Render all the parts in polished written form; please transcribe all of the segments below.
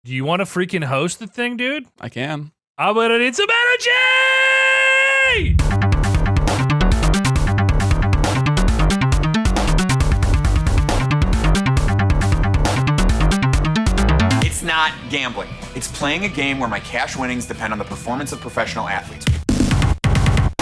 Do you want to freaking host the thing, dude? I can. I'm gonna need some energy! It's not gambling. It's playing a game where my cash winnings depend on the performance of professional athletes.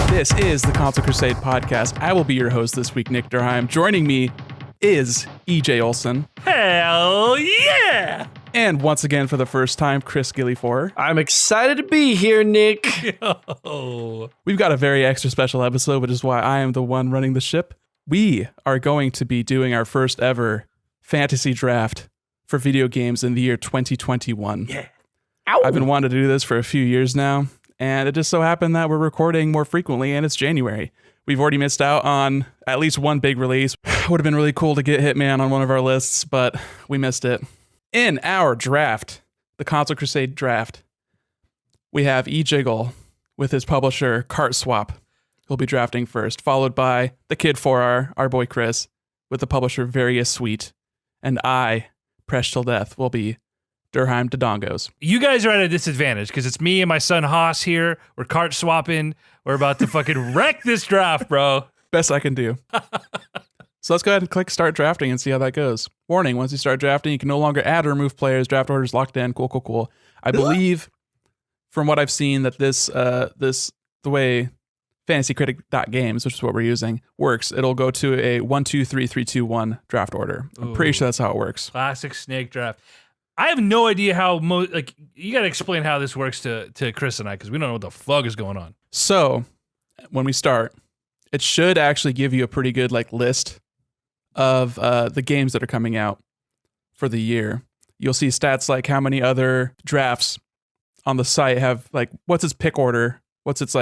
This is the Console Crusade podcast. I will be your host this week, Nick Durheim. Joining me is EJ Olson. Hell yeah! And once again, for the first time, Chris Gillifor. I'm excited to be here, Nick. Yo. We've got a very extra special episode, which is why I am the one running the ship. We are going to be doing our first ever fantasy draft for video games in the year 2021. Yeah. Ow. I've been wanting to do this for a few years now, and it just so happened that we're recording more frequently, and it's January. We've already missed out on at least one big release. Would have been really cool to get Hitman on one of our lists, but we missed it. In our draft, the Console Crusade draft, we have eJiggle with his publisher, Cart Swap. He'll be drafting first, followed by the Kid 4R, our boy Chris, with the publisher Various Sweet. And I, Press Till Death, will be Durheim Dodongos. You guys are at a disadvantage because it's me and my son Haas here. We're cart swapping. We're about to fucking wreck this draft, bro. Best I can do. So let's go ahead and click start drafting and see how that goes. Warning, once you start drafting, you can no longer add or remove players. Draft orders locked in. Cool. I believe, from what I've seen, that the way fantasycritic.games, which is what we're using, works. It'll go to a 1, 2, 3, 3, 2, 1 draft order. I'm pretty sure that's how it works. Classic snake draft. I have no idea how, you got to explain how this works to Chris and I because we don't know what the fuck is going on. So, when we start, it should actually give you a pretty good list of the games that are coming out for the year. You'll see stats like how many other drafts on the site have what's its pick order, what's its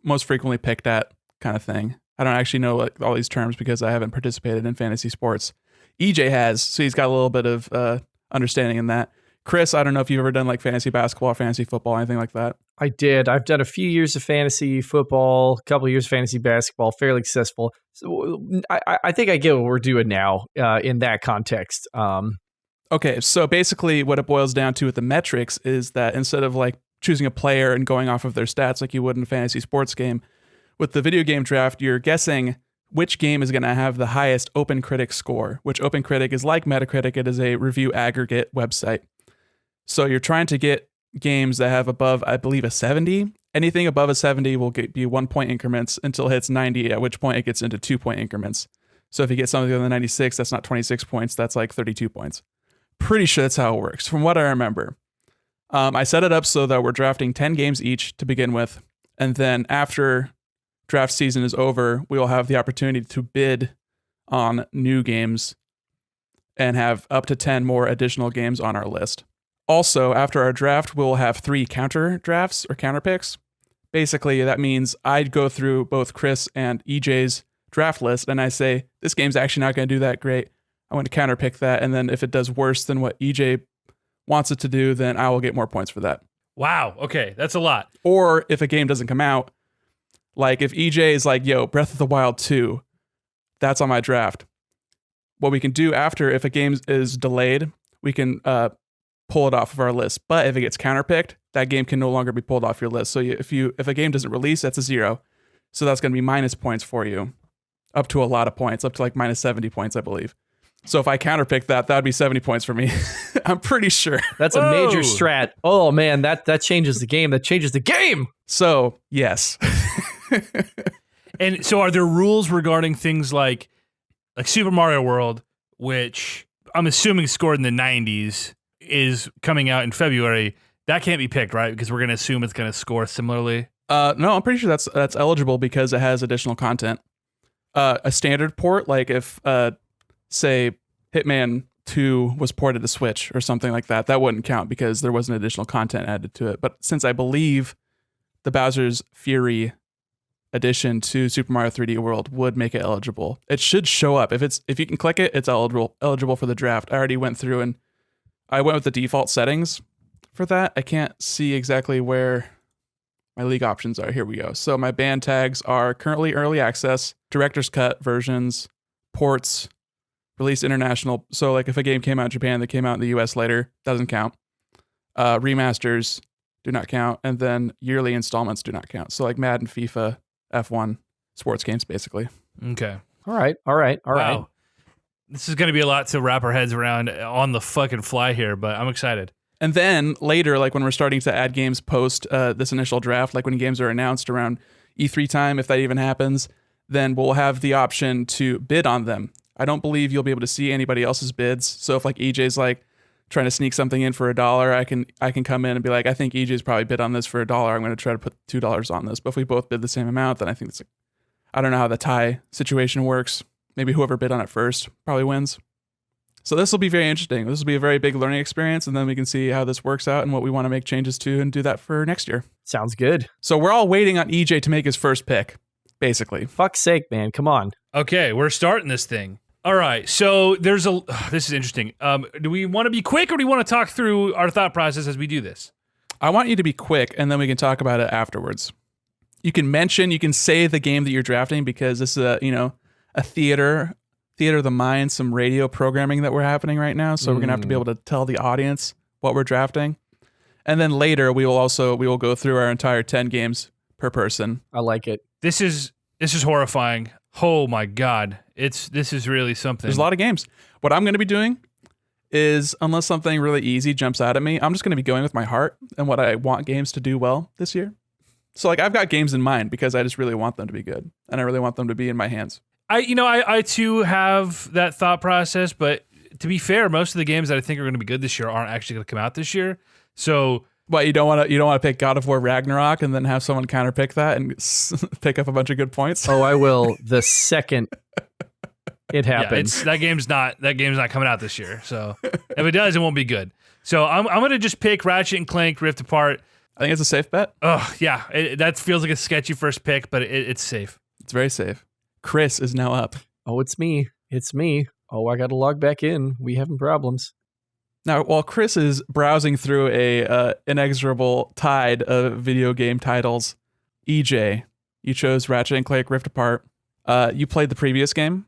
most frequently picked at kind of thing. I don't actually know all these terms because I haven't participated in fantasy sports. EJ has, so he's got a little bit of understanding in that. Chris, I don't know if you've ever done fantasy basketball or fantasy football, anything like that. I did. I've done a few years of fantasy football, a couple of years of fantasy basketball, fairly successful. So I think I get what we're doing now in that context. Okay, so basically what it boils down to with the metrics is that instead of choosing a player and going off of their stats like you would in a fantasy sports game, with the video game draft, you're guessing which game is going to have the highest OpenCritic score, which OpenCritic is like Metacritic. It is a review aggregate website. So you're trying to get games that have above, I believe, a 70. Anything above a 70 will be 1 point increments until it hits 90, at which point it gets into 2 point increments. So if you get something on the 96, that's not 26 points, that's 32 points. Pretty sure that's how it works, from what I remember. I set it up so that we're drafting 10 games each to begin with, and then after draft season is over, we will have the opportunity to bid on new games and have up to 10 more additional games on our list. Also, after our draft, we'll have 3 counter drafts or counter picks. Basically, that means I'd go through both Chris and EJ's draft list, and I say, this game's actually not going to do that great. I want to counter pick that, and then if it does worse than what EJ wants it to do, then I will get more points for that. Wow. Okay. That's a lot. Or if a game doesn't come out, if EJ is yo, Breath of the Wild 2, that's on my draft. What we can do after, if a game is delayed, we can pull it off of our list. But if it gets counterpicked, that game can no longer be pulled off your list. So if a game doesn't release, that's a 0. So that's going to be minus points for you, up to a lot of points, up to minus 70 points, I believe. So if I counterpick that would be 70 points for me. I'm pretty sure. That's a major strat. Oh man, that changes the game. That changes the game. So yes. And so are there rules regarding things like Super Mario World, which I'm assuming scored in the 90s, is coming out in February? That can't be picked, right? Because we're going to assume it's going to score similarly. No, I'm pretty sure that's eligible because it has additional content. A standard port, if say Hitman 2 was ported to Switch or something like that, that wouldn't count because there wasn't additional content added to it. But since I believe the Bowser's Fury addition to Super Mario 3D World would make it eligible, it should show up. If you can click it, it's eligible for the draft. I already went through and I went with the default settings for that. I can't see exactly where my league options are. Here we go. So my band tags are currently early access, director's cut versions, ports, released international. So if a game came out in Japan that came out in the US later, doesn't count. remasters do not count, and then yearly installments do not count. So like Madden, FIFA, F1, sports games, basically. Okay. All right. Wow. This is going to be a lot to wrap our heads around on the fucking fly here, but I'm excited. And then later, like when we're starting to add games post this initial draft, like when games are announced around E3 time, if that even happens, then we'll have the option to bid on them. I don't believe you'll be able to see anybody else's bids. So if like EJ's like trying to sneak something in for $1, I can come in and be like, I think EJ's probably bid on this for $1. I'm going to try to put $2 on this. But if we both bid the same amount, then I think it's like, I don't know how the tie situation works. Maybe whoever bid on it first probably wins. So this will be very interesting. This will be a very big learning experience, and then we can see how this works out and what we want to make changes to and do that for next year. Sounds good. So we're all waiting on EJ to make his first pick, basically. Fuck's sake, man. Come on. Okay, we're starting this thing. All right, so this is interesting. Do we want to be quick, or do we want to talk through our thought process as we do this? I want you to be quick, and then we can talk about it afterwards. You can say the game that you're drafting, because this is a theater of the mind, some radio programming that we're happening right now. So we're going to have to be able to tell the audience what we're drafting. And then later we will go through our entire 10 games per person. I like it. This is horrifying. Oh my God. This is really something. There's a lot of games. What I'm going to be doing is, unless something really easy jumps out at me, I'm just going to be going with my heart and what I want games to do well this year. So like I've got games in mind because I just really want them to be good, and I really want them to be in my hands. I too have that thought process, but to be fair, most of the games that I think are going to be good this year aren't actually going to come out this year. So, but you don't want to pick God of War Ragnarok and then have someone counter pick that and pick up a bunch of good points. Oh, I will the second it happens. Yeah, that game's not coming out this year. So if it does, it won't be good. So I'm going to just pick Ratchet and Clank Rift Apart. I think it's a safe bet. Oh yeah, that feels like a sketchy first pick, but it's safe. It's very safe. Chris is now up. Oh, it's me. Oh, I got to log back in. We having problems. Now, while Chris is browsing through a inexorable tide of video game titles, EJ, you chose Ratchet and Clank Rift Apart. You played the previous game?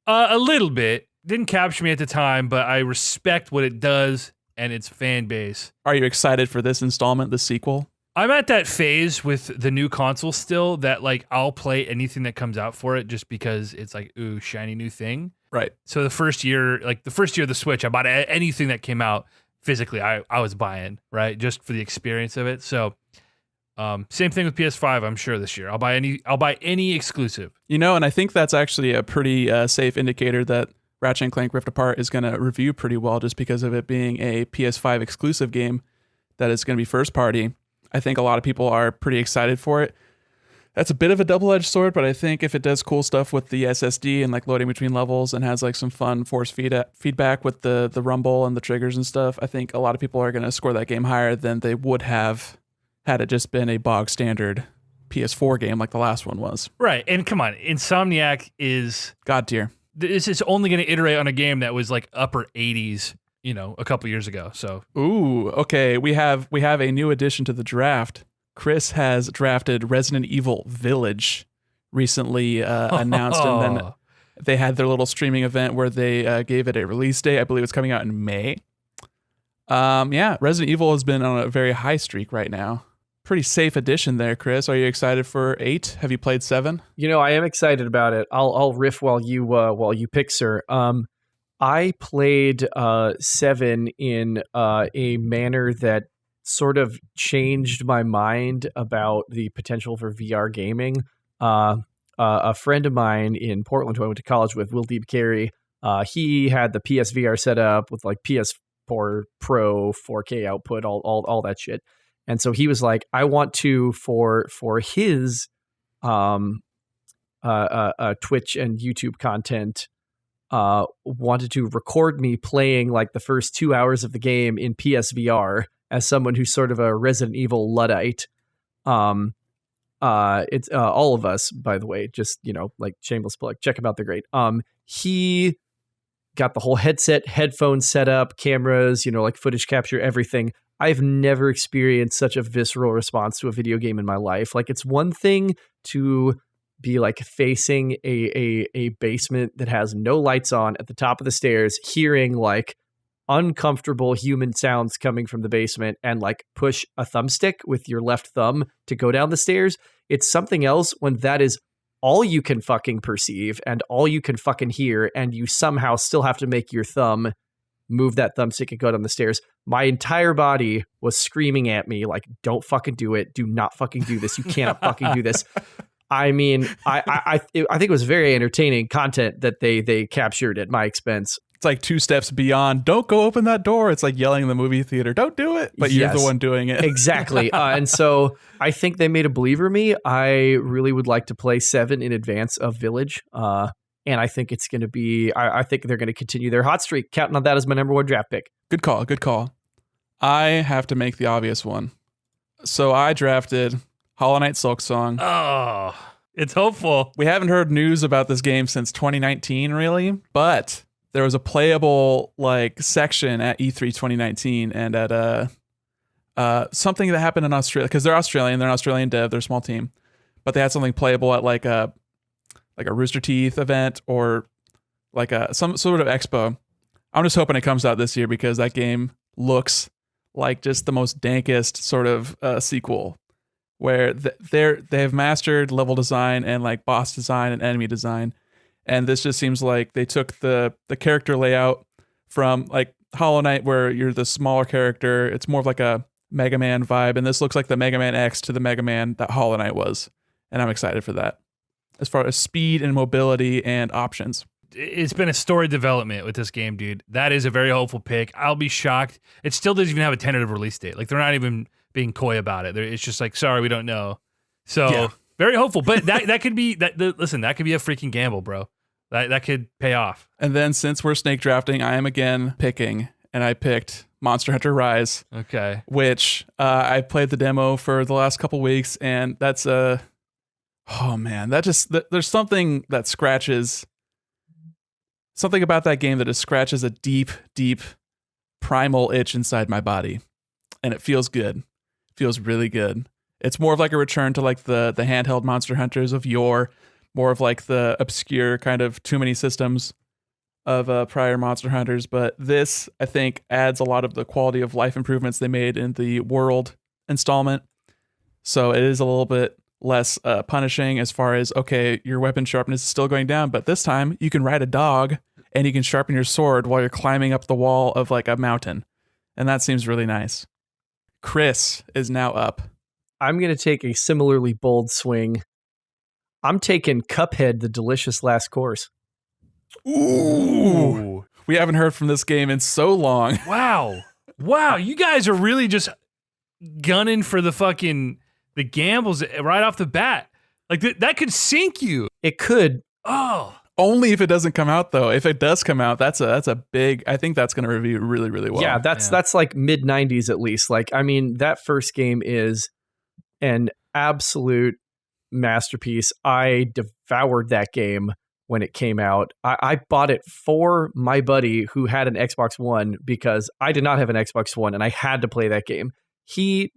A little bit. Didn't capture me at the time, but I respect what it does and its fan base. Are you excited for this installment, the sequel? I'm at that phase with the new console still that like I'll play anything that comes out for it just because it's like, ooh, shiny new thing. Right. So the first year of the Switch, I bought anything that came out physically. I was buying, right, just for the experience of it. So same thing with PS5. I'm sure this year I'll buy any exclusive. And I think that's actually a pretty safe indicator that Ratchet and Clank Rift Apart is going to review pretty well, just because of it being a PS5 exclusive game that is going to be first party. I think a lot of people are pretty excited for it. That's a bit of a double-edged sword, but I think if it does cool stuff with the SSD and like loading between levels and has like some fun force feedback with the rumble and the triggers and stuff, I think a lot of people are going to score that game higher than they would have had it just been a bog standard PS4 game like the last one was. Right. And come on, Insomniac is God tier. This is only going to iterate on a game that was like upper 80s, a couple years ago. So, ooh, okay. We have a new addition to the draft. Chris has drafted Resident Evil Village recently announced, and then they had their little streaming event where they gave it a release date. I believe it's coming out in May. Resident Evil has been on a very high streak right now. Pretty safe addition there, Chris. Are you excited for 8? Have you played 7? I am excited about it. I'll riff while you pick, sir. I played 7 in a manner that sort of changed my mind about the potential for VR gaming. A friend of mine in Portland who I went to college with, Will Deep Carey, he had the PSVR set up with like PS4 Pro, 4K output, all that shit. And so he was like, I want to, for his Twitch and YouTube content, wanted to record me playing like the first 2 hours of the game in PSVR as someone who's sort of a Resident Evil Luddite. It's all of us, by the way, just, like shameless plug, check them out. They're great. He got the whole headset, headphones set up, cameras, like footage capture, everything. I've never experienced such a visceral response to a video game in my life. Like, it's one thing to be like facing a basement that has no lights on at the top of the stairs, hearing like uncomfortable human sounds coming from the basement and like push a thumbstick with your left thumb to go down the stairs. It's something else when that is all you can fucking perceive and all you can fucking hear, and you somehow still have to make your thumb move that thumbstick and go down the stairs. My entire body was screaming at me like, don't fucking do it. Do not fucking do this. You cannot fucking do this. I mean, I think it was very entertaining content that they captured at my expense. It's like 2 steps beyond, don't go open that door. It's like yelling in the movie theater, don't do it. But you're the one doing it. Exactly. And so I think they made a believer of me. I really would like to play 7 in advance of Village. And I think it's going to be, I think they're going to continue their hot streak. Counting on that as my number 1 draft pick. Good call. Good call. I have to make the obvious one. So I drafted Hollow Knight Silksong. Oh, it's hopeful. We haven't heard news about this game since 2019, really, but there was a playable like section at E3 2019 and at something that happened in Australia, because they're Australian dev, they're a small team, but they had something playable at like a Rooster Teeth event or like some sort of expo. I'm just hoping it comes out this year because that game looks like just the most dankest sort of sequel, where they have mastered level design and like boss design and enemy design. And this just seems like they took the character layout from like Hollow Knight, where you're the smaller character. It's more of like a Mega Man vibe. And this looks like the Mega Man X to the Mega Man that Hollow Knight was. And I'm excited for that. As far as speed and mobility and options. It's been a story development with this game, dude. That is a very hopeful pick. I'll be shocked. It still doesn't even have a tentative release date. Like, they're not even being coy about it. It's just like, sorry, we don't know. So yeah. Very hopeful. But that could be listen, that could be a freaking gamble, bro. That could pay off. And then since we're snake drafting, I am again picking, and I picked Monster Hunter Rise. Okay. Which I played the demo for the last couple weeks, and that's oh man, there's something that scratches. Something about that game that just scratches a deep, deep primal itch inside my body. And it feels good. It feels really good. It's more of like a return to like the handheld Monster Hunters of yore, more of like the obscure kind of too many systems of prior Monster Hunters. But this, I think, adds a lot of the quality of life improvements they made in the World installment. So it is a little bit less punishing as far as, okay, your weapon sharpness is still going down, but this time you can ride a dog and you can sharpen your sword while you're climbing up the wall of like a mountain. And that seems really nice. Chris is now up. I'm going to take a similarly bold swing. I'm taking Cuphead, the delicious last course. Ooh. We haven't heard from this game in so long. Wow. You guys are really just gunning for the gambles right off the bat. Like that could sink you. It could. Oh. Only if it doesn't come out, though. If it does come out, that's a big. I think that's going to review really, really well. Yeah, that's like mid 90s at least. Like, I mean, that first game is an absolute masterpiece. I devoured that game when it came out. I bought it for my buddy who had an Xbox One because I did not have an Xbox One and I had to play that game.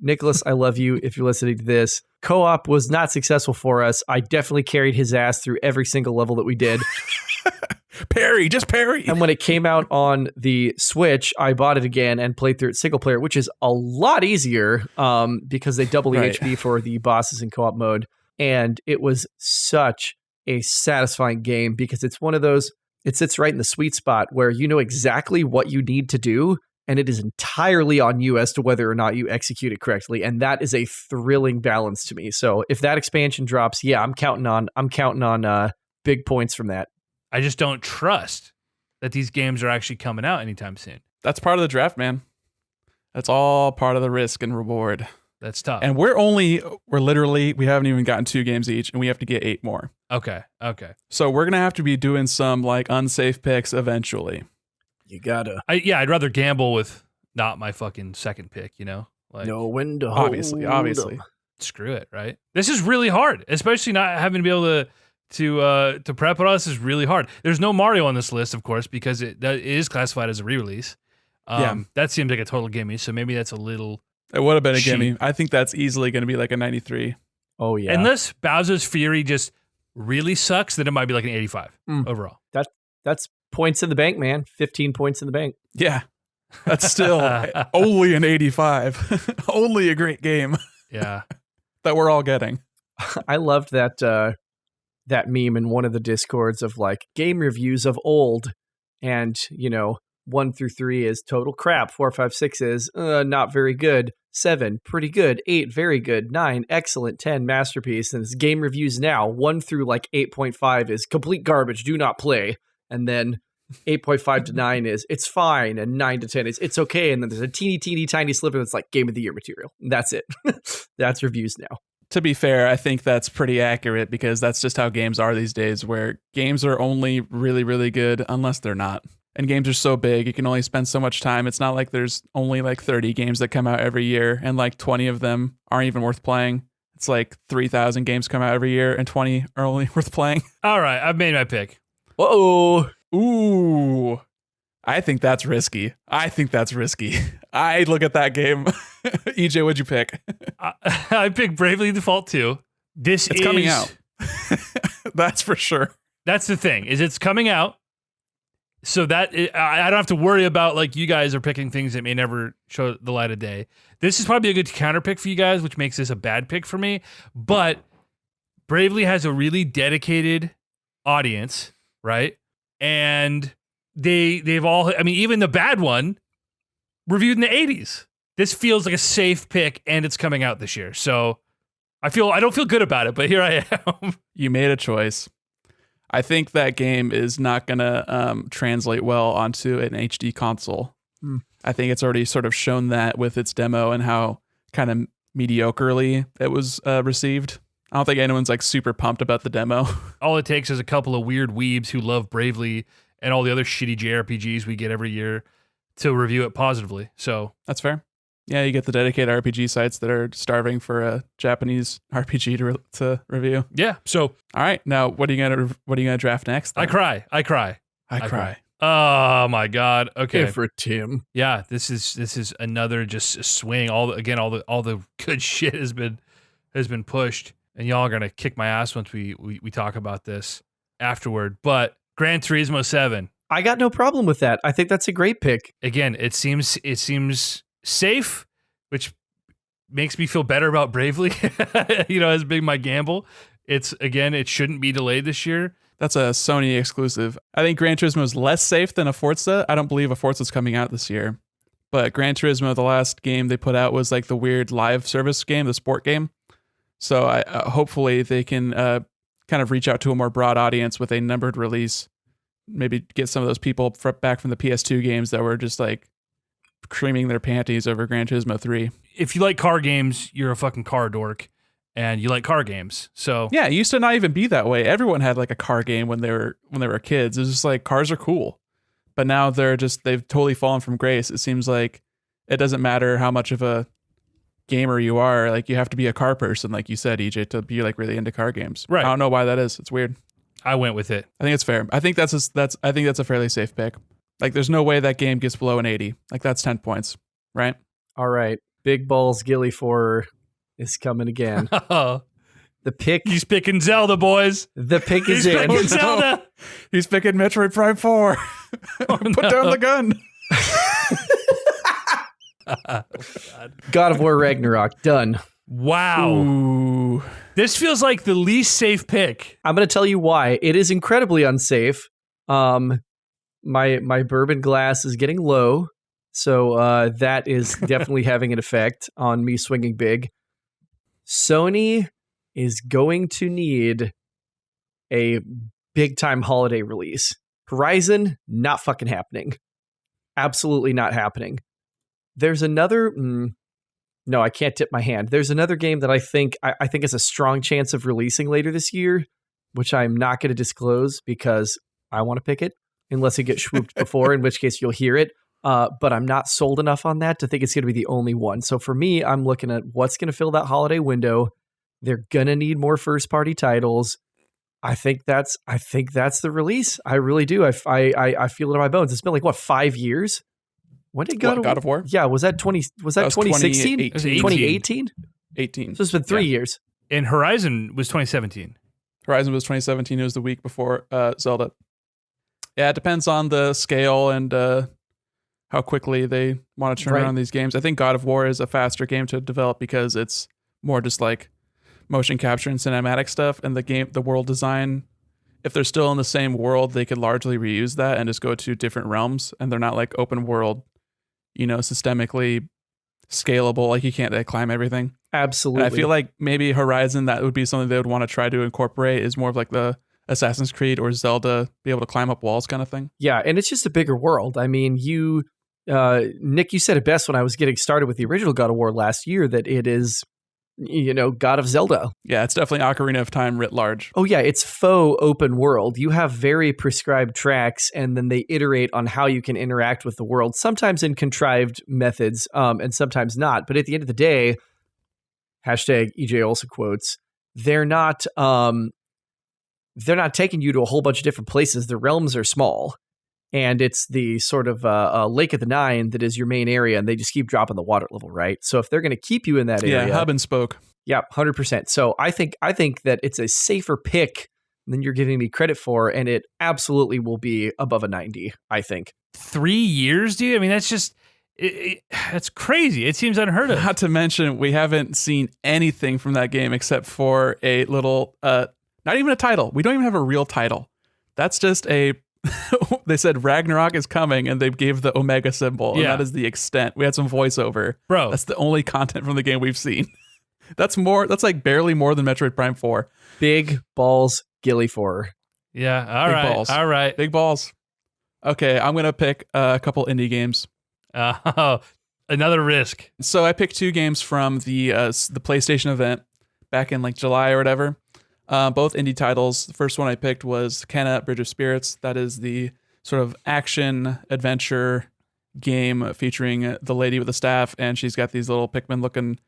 Nicholas, I love you if you're listening to this. Co-op was not successful for us. I definitely carried his ass through every single level that we did. Parry, just parry. And when it came out on the Switch, I bought it again and played through it single player, which is a lot easier because they double the HP for the bosses in co-op mode. And it was such a satisfying game because it's one of those, it sits right in the sweet spot where you know exactly what you need to do. And it is entirely on you as to whether or not you execute it correctly. And that is a thrilling balance to me. So if that expansion drops, yeah, I'm counting on big points from that. I just don't trust that these games are actually coming out anytime soon. That's part of the draft, man. That's all part of the risk and reward. That's tough. And we haven't even gotten 2 games each, and we have to get 8 more. Okay. So we're going to have to be doing some like unsafe picks eventually. You gotta. I'd rather gamble with not my fucking second pick, you know? Like, know when to obviously. Screw it, right? This is really hard, especially not having to be able to prep it all. This is really hard. There's no Mario on this list, of course, because it is classified as a re-release. That seems like a total gimme, so maybe that's a little... It would have been a cheap. gimme. I think that's easily going to be like a 93. Oh, yeah. Unless Bowser's Fury just really sucks, then it might be like an 85 overall. That's points in the bank, man. 15 points in the bank. Yeah. That's still only an 85. Only a great game Yeah. that we're all getting. I loved that that meme in one of the discords of like game reviews of old, and 1 through 3 is total crap, 4, 5, 6 is not very good, 7 pretty good, 8 very good, 9 excellent, 10 masterpiece, and it's game reviews now. 1 through like 8.5 is complete garbage, do not play, and then 8.5 to 9 is it's fine, and 9 to 10 is it's okay, and then there's a teeny tiny sliver that's like game of the year material. That's it. That's reviews now. To be fair, I think that's pretty accurate because that's just how games are these days, where games are only really, really good unless they're not. And games are so big, you can only spend so much time. It's not like there's only like 30 games that come out every year and like 20 of them aren't even worth playing. It's like 3,000 games come out every year and 20 are only worth playing. All right, I've made my pick. Uh-oh. Ooh. I think that's risky. I look at that game. EJ, what'd you pick? I picked Bravely Default 2. It's coming out. That's for sure. That's the thing, is it's coming out. So that I don't have to worry about like you guys are picking things that may never show the light of day. This is probably a good counter pick for you guys, which makes this a bad pick for me. But Bravely has a really dedicated audience, right? And they've all, I mean, even the bad one reviewed in the 80s. This feels like a safe pick, and it's coming out this year. So I don't feel good about it, but here I am. You made a choice. I think that game is not going to translate well onto an HD console. I think it's already sort of shown that with its demo and how kind of mediocrely it was received. I don't think anyone's like super pumped about the demo. All it takes is a couple of weird weebs who love Bravely and all the other shitty JRPGs we get every year to review it positively. So that's fair. Yeah, you get the dedicated RPG sites that are starving for a Japanese RPG to review. Yeah. So all right, now what are you gonna draft next? Then? I cry. Oh my god. Okay. For Tim. Yeah. This is another just swing. All the good shit has been pushed, and y'all are gonna kick my ass once we talk about this afterward. But Gran Turismo 7. I got no problem with that. I think that's a great pick. Again, it seems safe, which makes me feel better about Bravely, as being my gamble. It shouldn't be delayed this year. That's a Sony exclusive. I think Gran Turismo is less safe than a Forza. I don't believe a Forza's coming out this year. But Gran Turismo, the last game they put out was like the weird live service game, the sport game. So hopefully they can kind of reach out to a more broad audience with a numbered release. Maybe get some of those people back from the PS2 games that were just like creaming their panties over Gran Turismo 3. If you like car games, you're a fucking car dork, and you like car games. So yeah, it used to not even be that way. Everyone had like a car game when they were kids. It was just like cars are cool. But now they've totally fallen from grace. It seems like it doesn't matter how much of a gamer you are, like you have to be a car person, like you said, EJ, to be like really into car games. Right. I don't know why that is. It's weird. I went with it. I think it's fair. I think that's a fairly safe pick. Like there's no way that game gets below an 80. Like that's 10 points, right? All right. Big Balls Gilly 4 is coming again. The pick. He's picking Zelda, boys. The pick is He's in. picking Zelda. He's picking Metroid Prime 4. Put down the gun. God of War Ragnarok. Done. Wow. Ooh. This feels like the least safe pick. I'm going to tell you why. It is incredibly unsafe. My bourbon glass is getting low, so that is definitely having an effect on me swinging big. Sony is going to need a big-time holiday release. Horizon, not fucking happening. Absolutely not happening. There's another... No, I can't tip my hand. There's another game that I think has a strong chance of releasing later this year, which I'm not going to disclose because I want to pick it, unless it gets swooped before, in which case you'll hear it. But I'm not sold enough on that to think it's going to be the only one. So for me, I'm looking at what's going to fill that holiday window. They're going to need more first-party titles. I think that's the release. I really do. I feel it in my bones. It's been like, what, 5 years? When did God of War? Yeah, was that 2016? 2018? 18. So it's been 3 years. And Horizon was 2017. Horizon was 2017. It was the week before Zelda. Yeah, it depends on the scale and how quickly they want to turn around these games. I think God of War is a faster game to develop because it's more just like motion capture and cinematic stuff, and the world design, if they're still in the same world, they could largely reuse that and just go to different realms, and they're not like open world, systemically scalable. Like you can't climb everything. Absolutely. And I feel like maybe Horizon, that would be something they would want to try to incorporate, is more of like the Assassin's Creed or Zelda, be able to climb up walls kind of thing. Yeah, and it's just a bigger world. I mean, Nick, you said it best when I was getting started with the original God of War last year, that it is, God of Zelda. Yeah, it's definitely Ocarina of Time writ large. Oh yeah, it's faux open world. You have very prescribed tracks, and then they iterate on how you can interact with the world, sometimes in contrived methods, and sometimes not. But at the end of the day, hashtag EJ Olsen quotes, they're not taking you to a whole bunch of different places. The realms are small, and it's the sort of Lake of the Nine that is your main area, and they just keep dropping the water level, right? So if they're going to keep you in that area, hub and spoke. Yeah, 100%. So I think that it's a safer pick than you're giving me credit for, and it absolutely will be above a 90, I think. 3 years, dude? I mean, that's just... that's crazy. It seems unheard of. Not to mention, we haven't seen anything from that game except for a little, not even a title. We don't even have a real title. That's just they said Ragnarok is coming, and they gave the Omega symbol, and that is the extent. We had some voiceover. Bro. That's the only content from the game we've seen. That's like barely more than Metroid Prime 4. Big balls, Gilly 4. Yeah, Big balls. All right. Big balls. Okay, I'm going to pick a couple indie games. Another risk. So I picked 2 games from the PlayStation event back in like July or whatever. Both indie titles. The first one I picked was Kenna Bridge of Spirits. That is the sort of action adventure game featuring the lady with the staff, and she's got these little Pikmin looking,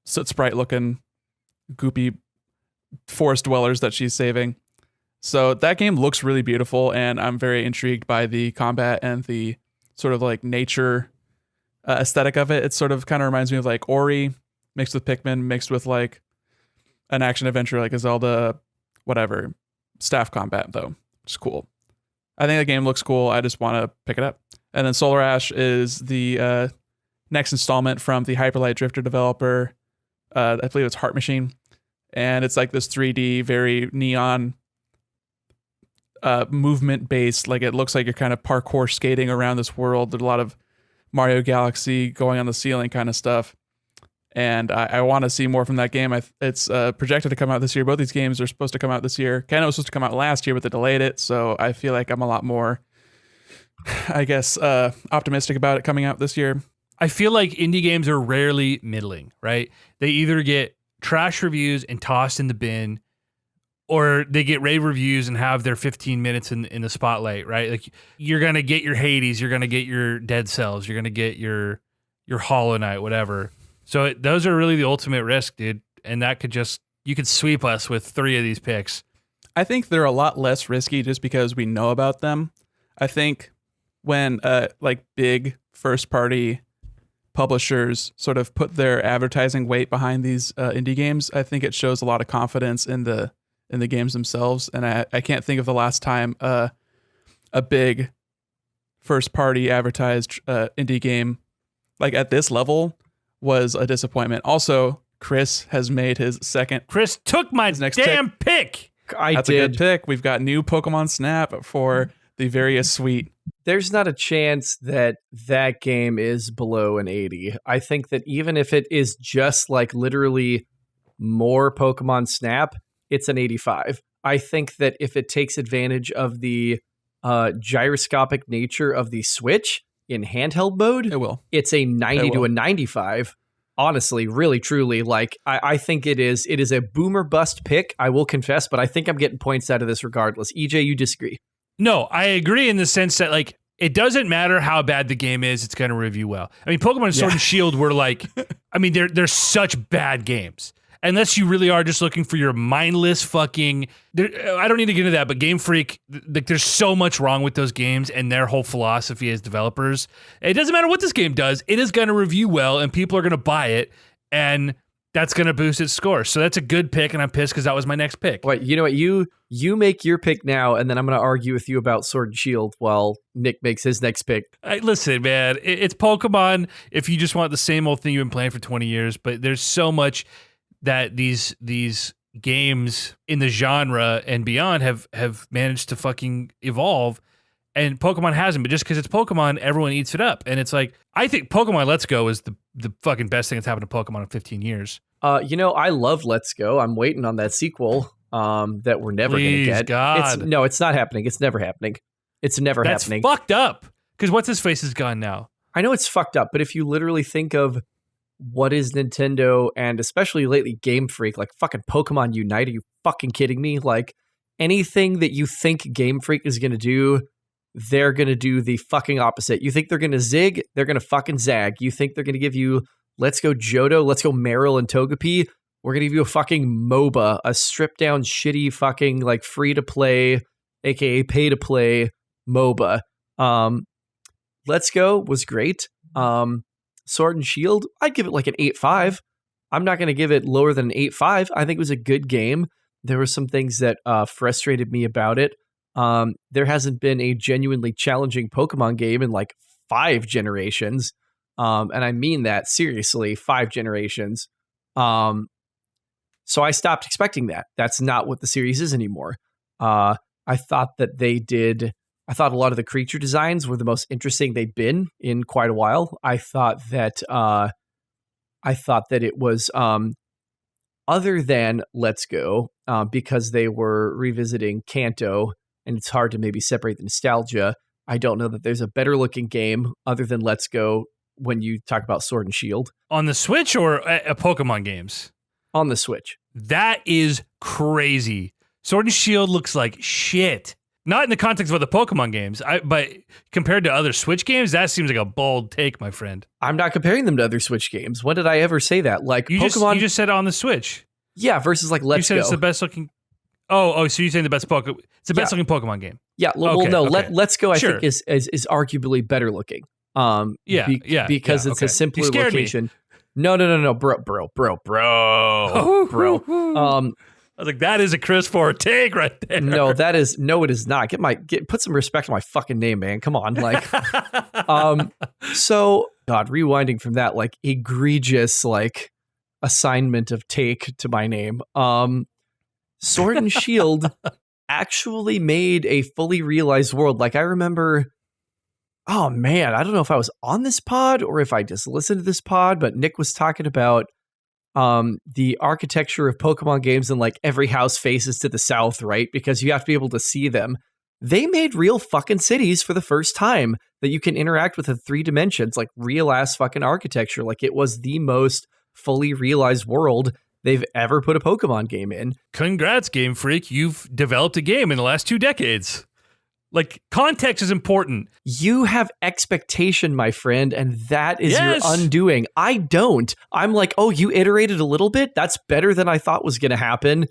soot sprite looking, goopy forest dwellers that she's saving. So that game looks really beautiful, and I'm very intrigued by the combat and the sort of like nature aesthetic of it. It sort of kind of reminds me of like Ori mixed with Pikmin, mixed with like an action adventure like a Zelda, whatever, staff combat though, which is cool. I think the game looks cool. I just want to pick it up. And then Solar Ash is the next installment from the Hyperlight Drifter developer. I believe it's Heart Machine. And it's like this 3D, very neon movement based. Like it looks like you're kind of parkour skating around this world. There's a lot of Mario Galaxy going on the ceiling kind of stuff. And I want to see more from that game. It's projected to come out this year. Both these games are supposed to come out this year. Kenna was supposed to come out last year, but they delayed it. So I feel like I'm a lot more, I guess, optimistic about it coming out this year. I feel like indie games are rarely middling, right? They either get trash reviews and tossed in the bin, or they get rave reviews and have their 15 minutes in the spotlight, right? Like you're going to get your Hades, you're going to get your Dead Cells, you're going to get your Hollow Knight, whatever. So those are really the ultimate risk, dude. And that you could sweep us with 3 of these picks. I think they're a lot less risky just because we know about them. I think when like big first party publishers sort of put their advertising weight behind these indie games, I think it shows a lot of confidence in the games themselves. And I can't think of the last time a big first party advertised indie game like at this level was a disappointment. Also, Chris has made his second. Chris took my damn pick. That's a good pick. We've got new Pokemon Snap for the various suite. There's not a chance that game is below an 80. I think that even if it is just like literally more Pokemon Snap, it's an 85. I think that if it takes advantage of the gyroscopic nature of the Switch in handheld mode, it will. It's a 90 to a 95. Honestly, really, truly, like I think it is a boomer bust pick, I will confess, but I think I'm getting points out of this regardless. EJ, you disagree? No, I agree in the sense that like it doesn't matter how bad the game is, it's going to review well. I mean, Pokemon Sword and Shield were like, I mean, they're such bad games. Unless you really are just looking for your mindless fucking... I don't need to get into that, but Game Freak, like, there's so much wrong with those games and their whole philosophy as developers. It doesn't matter what this game does. It is going to review well, and people are going to buy it. And that's going to boost its score. So that's a good pick, and I'm pissed because that was my next pick. Wait, you know what? You make your pick now, and then I'm going to argue with you about Sword and Shield while Nick makes his next pick. Listen, man, it's Pokemon if you just want the same old thing you've been playing for 20 years, but there's so much that these games in the genre and beyond have managed to fucking evolve, and Pokemon hasn't. But just because it's Pokemon, everyone eats it up. And it's like, I think Pokemon Let's Go is the fucking best thing that's happened to Pokemon in 15 years. I love Let's Go. I'm waiting on that sequel that we're never going to get. God. It's not happening. It's never happening. It's never happening. That's fucked up. Because what's-his-face is gone now. I know it's fucked up, but if you literally think of what is Nintendo, and especially lately Game Freak, like fucking Pokemon Unite, are you fucking kidding me? Like, anything that you think Game Freak is going to do, they're going to do the fucking opposite. You think they're going to zig, they're going to fucking zag. You think they're going to give you Let's Go Johto, Let's Go Meryl and Togepi, we're going to give you a fucking MOBA, a stripped down shitty fucking like free to play, aka pay to play MOBA. Let's Go was great. Sword and Shield, I'd give it like an 8.5. I'm not going to give it lower than an 8.5. I think it was a good game. There were some things that frustrated me about it. There hasn't been a genuinely challenging Pokemon game in like 5 generations. And I mean that seriously, 5 generations. So I stopped expecting that. That's not what the series is anymore. I thought a lot of the creature designs were the most interesting they'd been in quite a while. I thought that it was other than Let's Go, because they were revisiting Kanto, and it's hard to maybe separate the nostalgia. I don't know that there's a better looking game other than Let's Go when you talk about Sword and Shield. On the Switch or Pokemon games? On the Switch. That is crazy. Sword and Shield looks like shit. Not in the context of other Pokemon games, but compared to other Switch games, that seems like a bold take, my friend. I'm not comparing them to other Switch games. When did I ever say that? Like Pokemon, you just said on the Switch. Yeah, versus like Let's Go. You said it's the best looking. Oh, so you're saying the best Pokemon? It's the best looking Pokemon game. Yeah, Let's Go. I think is arguably better looking. Because it's a simpler location. No, bro. I was like, that is a Chris Ford take right there. No, it is not. Put some respect on my fucking name, man. Come on. Like, so God, rewinding from that, like egregious, like assignment of take to my name. Sword and Shield actually made a fully realized world. Like I remember, oh man, I don't know if I was on this pod or if I just listened to this pod, but Nick was talking about the architecture of Pokemon games, and like every house faces to the south, right? Because you have to be able to see them. They made real fucking cities for the first time that you can interact with in 3 dimensions, like real ass fucking architecture. Like it was the most fully realized world they've ever put a Pokemon game in. Congrats, Game Freak. You've developed a game in the last 2 decades. Like, context is important. You have expectation, my friend, and that is your undoing. I don't. I'm like, oh, you iterated a little bit? That's better than I thought was going to happen.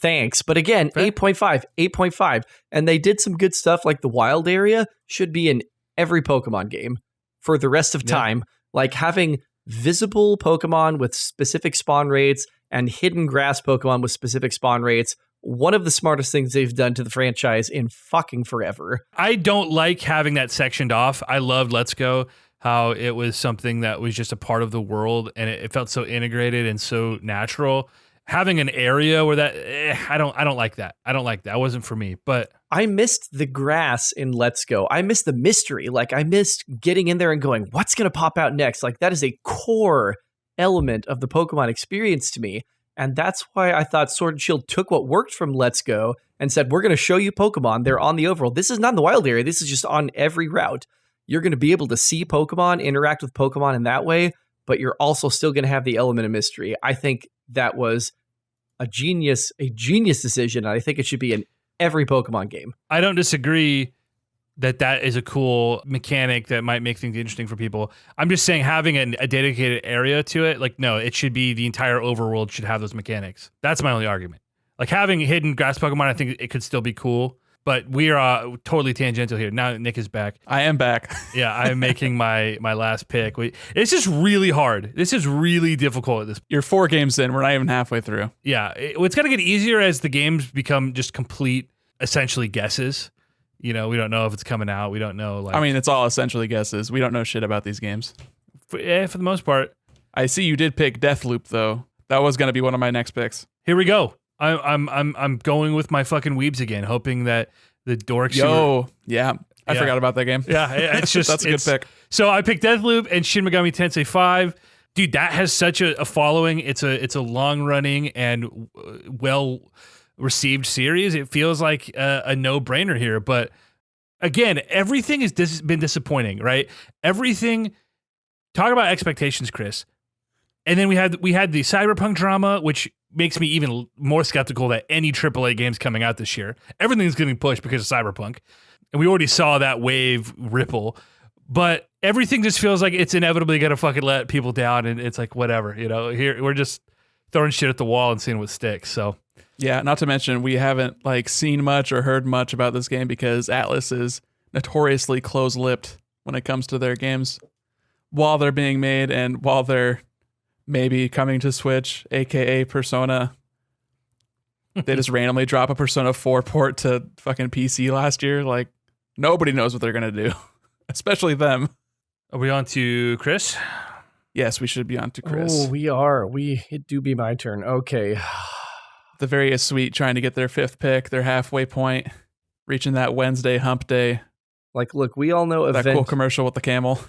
Thanks. But again, 8.5. And they did some good stuff, like the wild area should be in every Pokemon game for the rest of time. Like having visible Pokemon with specific spawn rates and hidden grass Pokemon with specific spawn rates. One of the smartest things they've done to the franchise in fucking forever. I don't like having that sectioned off. I loved Let's Go, how it was something that was just a part of the world, and it felt so integrated and so natural. Having an area where that, I don't like that. I don't like that. It wasn't for me. But I missed the grass in Let's Go. I missed the mystery. Like I missed getting in there and going, what's going to pop out next? Like that is a core element of the Pokemon experience to me. And that's why I thought Sword and Shield took what worked from Let's Go and said, we're going to show you Pokemon. They're on the overworld. This is not in the wild area. This is just on every route. You're going to be able to see Pokemon, interact with Pokemon in that way, but you're also still going to have the element of mystery. I think that was a genius decision. And I think it should be in every Pokemon game. I don't disagree that is a cool mechanic that might make things interesting for people. I'm just saying having a dedicated area to it, like, no, it should be the entire overworld should have those mechanics. That's my only argument. Like having hidden grass Pokemon, I think it could still be cool, But we are totally tangential here. Now that Nick is back. I am back. Yeah, I'm making my last pick. It's just really hard. This is really difficult at this. You're 4 games in. We're not even halfway through. Yeah, it's going to get easier as the games become just complete, essentially guesses. We don't know if it's coming out. We don't know. I mean, it's all essentially guesses. We don't know shit about these games. For the most part. I see you did pick Deathloop, though. That was going to be one of my next picks. Here we go. I'm going with my fucking weebs again, hoping that the dorks. Yeah. I forgot about that game. Yeah, it's just that's a good pick. So I picked Deathloop and Shin Megami Tensei 5. Dude, that has such a following. It's a long running and well received series. It feels like a no brainer here. But again, everything has been disappointing, right? Everything. Talk about expectations, Chris. And then we had the Cyberpunk drama, which makes me even more skeptical that any AAA game's coming out this year. Everything's getting pushed because of Cyberpunk. And we already saw that wave ripple. But everything just feels like it's inevitably going to fucking let people down. And it's like, whatever, here we're just throwing shit at the wall and seeing what sticks. So, yeah, not to mention we haven't seen much or heard much about this game because Atlas is notoriously close-lipped when it comes to their games while they're being made and while they're maybe coming to Switch, aka Persona. They just randomly drop a Persona 4 port to fucking PC last year. Nobody knows what they're gonna do, especially them. Are we on to Chris? Yes, we should be on to Chris. Oh, we are. It do be my turn. Okay. The various suite trying to get their 5th pick, their halfway point, reaching that Wednesday hump day. Look, we all know that cool commercial with the camel.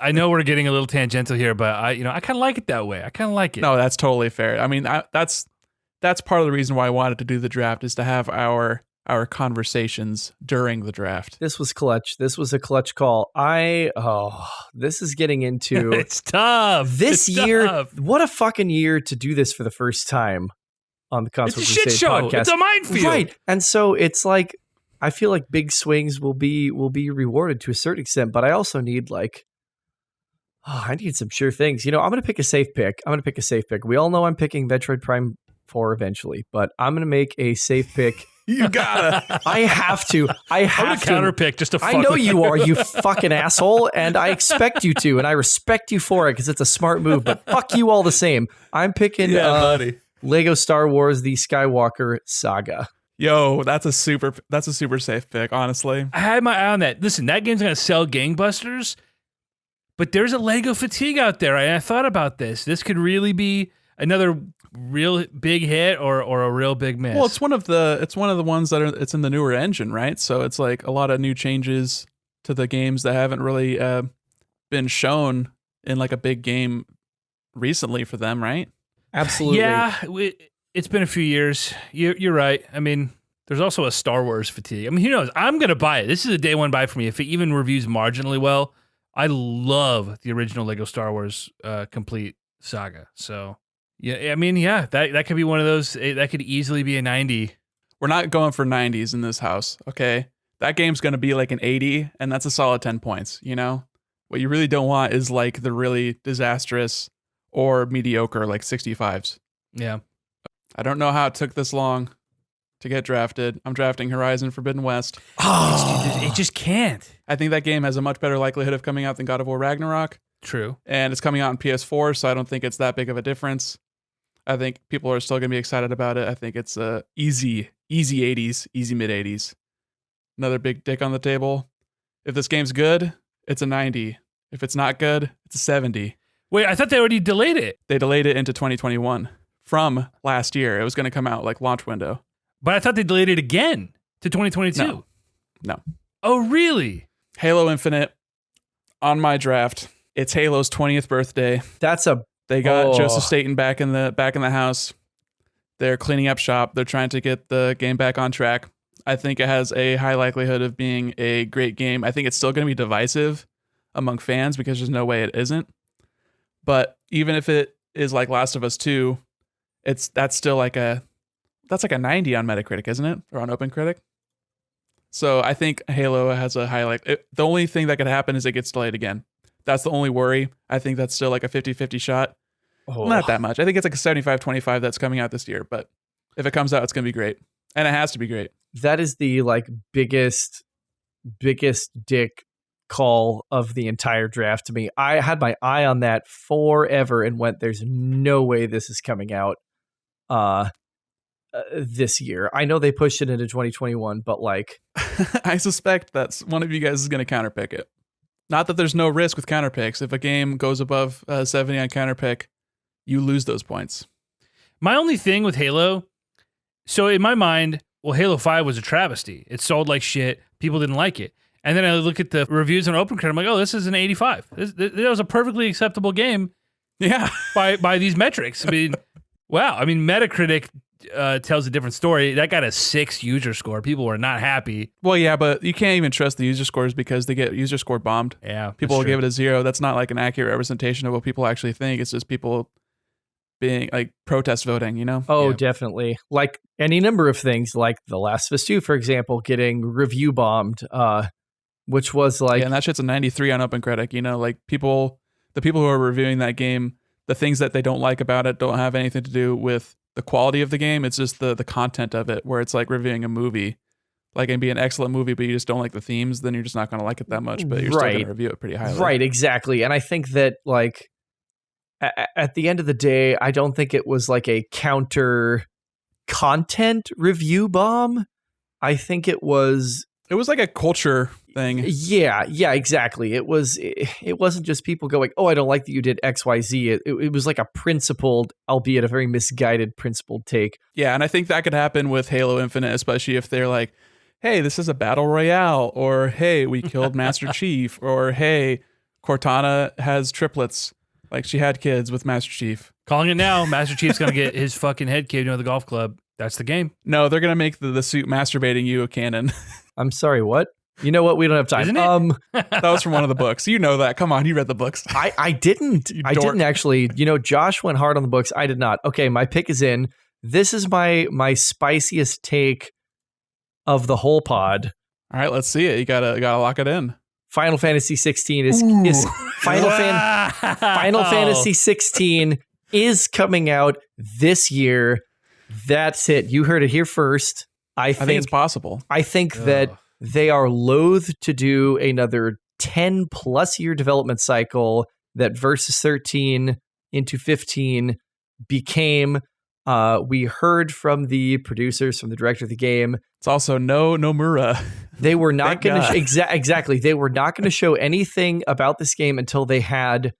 I know we're getting a little tangential here, but I kind of like it that way. I kind of like it. No, that's totally fair. I mean, that's part of the reason why I wanted to do the draft is to have our conversations during the draft. This was clutch. This was a clutch call. This is getting into it's tough. This year, tough. What a fucking year to do this for the first time on the Console It's a shit Crusade show. podcast. It's a minefield. Right. And so it's like I feel like big swings will be rewarded to a certain extent, but I also need I need some sure things. I'm going to pick a safe pick. We all know I'm picking Metroid Prime 4 eventually, but I'm going to make a safe pick. You gotta. I have to. I'm gonna counter pick just to fuck I know with you are, you fucking asshole, and I expect you to, and I respect you for it because it's a smart move, but fuck you all the same. I'm picking buddy. Lego Star Wars The Skywalker Saga. Yo, that's a super safe pick, honestly. I had my eye on that. Listen, that game's going to sell gangbusters, but there's a Lego fatigue out there. I thought about this. This could really be another real big hit or a real big miss. Well, it's one of the ones that it's in the newer engine, right? So it's like a lot of new changes to the games that haven't really been shown in like a big game recently for them, right? Absolutely. Yeah, it's been a few years. You're right. I mean, there's also a Star Wars fatigue. I mean, who knows? I'm going to buy it. This is a day one buy for me. If it even reviews marginally well, I love the original Lego Star Wars complete saga. So, yeah, I mean, yeah, that could be one of those. That could easily be a 90. We're not going for 90s in this house, okay? That game's going to be like an 80, and that's a solid 10 points, you know? What you really don't want is like the really disastrous or mediocre like 65s. Yeah. I don't know how it took this long to get drafted. I'm drafting Horizon Forbidden West. Oh, it just can't. I think that game has a much better likelihood of coming out than God of War Ragnarok. True. And it's coming out on PS4, so I don't think it's that big of a difference. I think people are still going to be excited about it. I think it's easy 80s, easy mid 80s. Another big dick on the table. If this game's good, it's a 90. If it's not good, it's a 70. Wait, I thought they already delayed it. They delayed it into 2021 from last year. It was going to come out like launch window. But I thought they delayed it again to 2022. No. Oh, really? Halo Infinite on my draft. It's Halo's 20th birthday. They got Joseph Staten back in the house. They're cleaning up shop. They're trying to get the game back on track. I think it has a high likelihood of being a great game. I think it's still going to be divisive among fans because there's no way it isn't. But even if it is like Last of Us 2, that's still like a 90 on Metacritic, isn't it? Or on OpenCritic? So I think Halo has a high the only thing that could happen is it gets delayed again. That's the only worry. I think that's still like a 50-50 shot. Oh. Not that much. I think it's like a 75-25 that's coming out this year. But if it comes out, it's going to be great. And it has to be great. that is the like biggest dick call of the entire draft to me. I had my eye on that forever and went, there's no way this is coming out this year. I know they pushed it into 2021, but like I suspect that one of you guys is going to counterpick it. Not that there's no risk with counterpicks. If a game goes above 70 on counterpick, you lose those points. My only thing with Halo, so in my mind, well, Halo 5 was a travesty. It sold like shit. People didn't like it. And then I look at the reviews on OpenCritic. I'm like, oh, this is an 85. That was a perfectly acceptable game. Yeah. by these metrics. I mean, wow. I mean, Metacritic tells a different story. That got a 6 user score. People were not happy. Well, yeah, but you can't even trust the user scores because they get user score bombed. Yeah. People will give it a 0. That's not like an accurate representation of what people actually think. It's just people being like protest voting, you know? Oh, Yeah. definitely. Like any number of things, like The Last of Us 2, for example, getting review bombed, which was like, Yeah, and that shit's a 93 on OpenCritic, you know? Like the people who are reviewing that game, the things that they don't like about it don't have anything to do with the quality of the game. It's just the content of it, where it's like reviewing a movie. Like, it'd be an excellent movie, but you just don't like the themes, then you're just not going to like it that much, but you're still going to review it pretty highly. Right, exactly. And I think that, like, at the end of the day, I don't think it was like a counter content review bomb. I think it was like a culture thing. Yeah, exactly. It wasn't just people going, "Oh, I don't like that you did XYZ." It was like a principled, albeit a very misguided principled take. Yeah, and I think that could happen with Halo Infinite, especially if they're like, "Hey, this is a battle royale," or "Hey, we killed Master Chief," or "Hey, Cortana has triplets, like she had kids with Master Chief." Calling it now. Master Chief's going to get his fucking head caved into the golf club. That's the game. No, they're gonna make the suit masturbating you a canon. I'm sorry, what? You know what? We don't have time. Isn't it? That was from one of the books. You know that. Come on, you read the books. I didn't. I didn't actually. You know, Josh went hard on the books. I did not. Okay, my pick is in. This is my spiciest take of the whole pod. All right, let's see it. You gotta lock it in. Final Fantasy 16 is Final Fantasy 16 is coming out this year. That's it. You heard it here first. I think it's possible. I think that they are loath to do another 10 plus year development cycle that Versus 13 into 15 became. We heard from the producers, from the director of the game. It's also no Nomura. They were not going to exactly. They were not going to show anything about this game until they had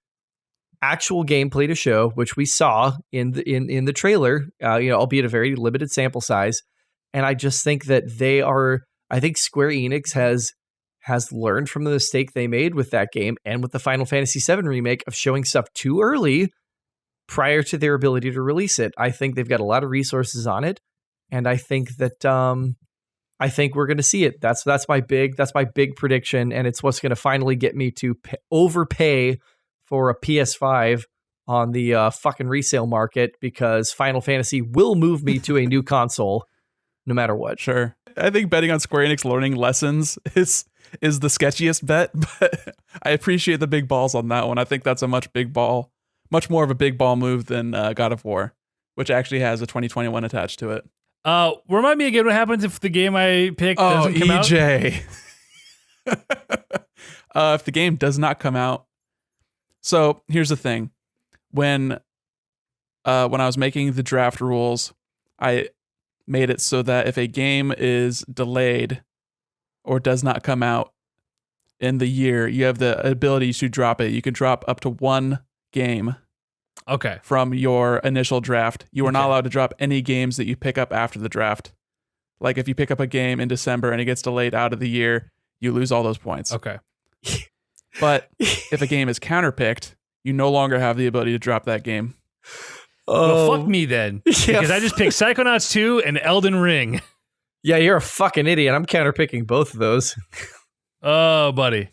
actual gameplay to show, which we saw in the trailer. Albeit a very limited sample size. And I just think that I think Square Enix has learned from the mistake they made with that game and with the Final Fantasy VII remake of showing stuff too early prior to their ability to release it. I think they've got a lot of resources on it, and I think that I think we're going to see it. That's my big prediction, and it's what's going to finally get me to overpay for a PS5 on the fucking resale market, because Final Fantasy will move me to a new console. No matter what. Sure. I think betting on Square Enix learning lessons is the sketchiest bet, but I appreciate the big balls on that one. I think that's a much more of a big ball move than God of War, which actually has a 2021 attached to it. Remind me again what happens if the game I picked doesn't come out? EJ. If the game does not come out. So here's the thing. When I was making the draft rules, I made it so that if a game is delayed or does not come out in the year, you have the ability to drop it. You can drop up to one game from your initial draft. You are not allowed to drop any games that you pick up after the draft. Like if you pick up a game in December and it gets delayed out of the year, you lose all those points. Okay. But if a game is counterpicked, you no longer have the ability to drop that game. Well, fuck me then. Because I just picked Psychonauts 2 and Elden Ring. Yeah, you're a fucking idiot. I'm counterpicking both of those. Oh, buddy.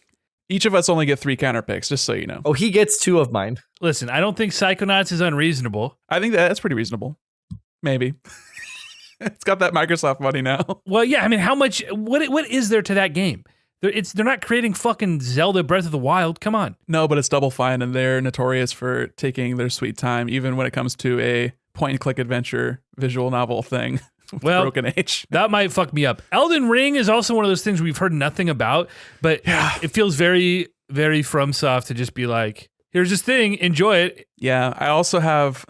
Each of us only get 3 counterpicks, just so you know. Oh, he gets 2 of mine. Listen, I don't think Psychonauts is unreasonable. I think that's pretty reasonable. Maybe. It's got that Microsoft money now. Well, yeah, I mean, how much, what is there to that game? They're not creating fucking Zelda Breath of the Wild. Come on. No, but it's Double Fine, and they're notorious for taking their sweet time, even when it comes to a point-and-click adventure visual novel thing. Well, Broken Age. That might fuck me up. Elden Ring is also one of those things we've heard nothing about, but it feels very, very FromSoft to just be like, here's this thing, enjoy it. Yeah, I also have,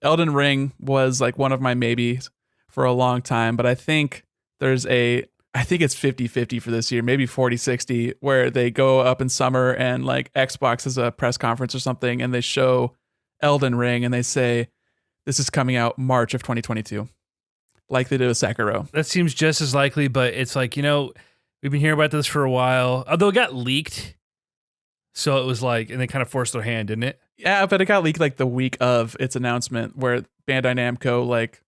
Elden Ring was like one of my maybes for a long time, but I think it's 50-50 for this year, maybe 40-60, where they go up in summer and like Xbox has a press conference or something and they show Elden Ring and they say, this is coming out March of 2022, like they did with Sekiro. That seems just as likely, but it's like, we've been hearing about this for a while, although it got leaked. So it was like, and they kind of forced their hand, didn't it? Yeah, but it got leaked like the week of its announcement where Bandai Namco like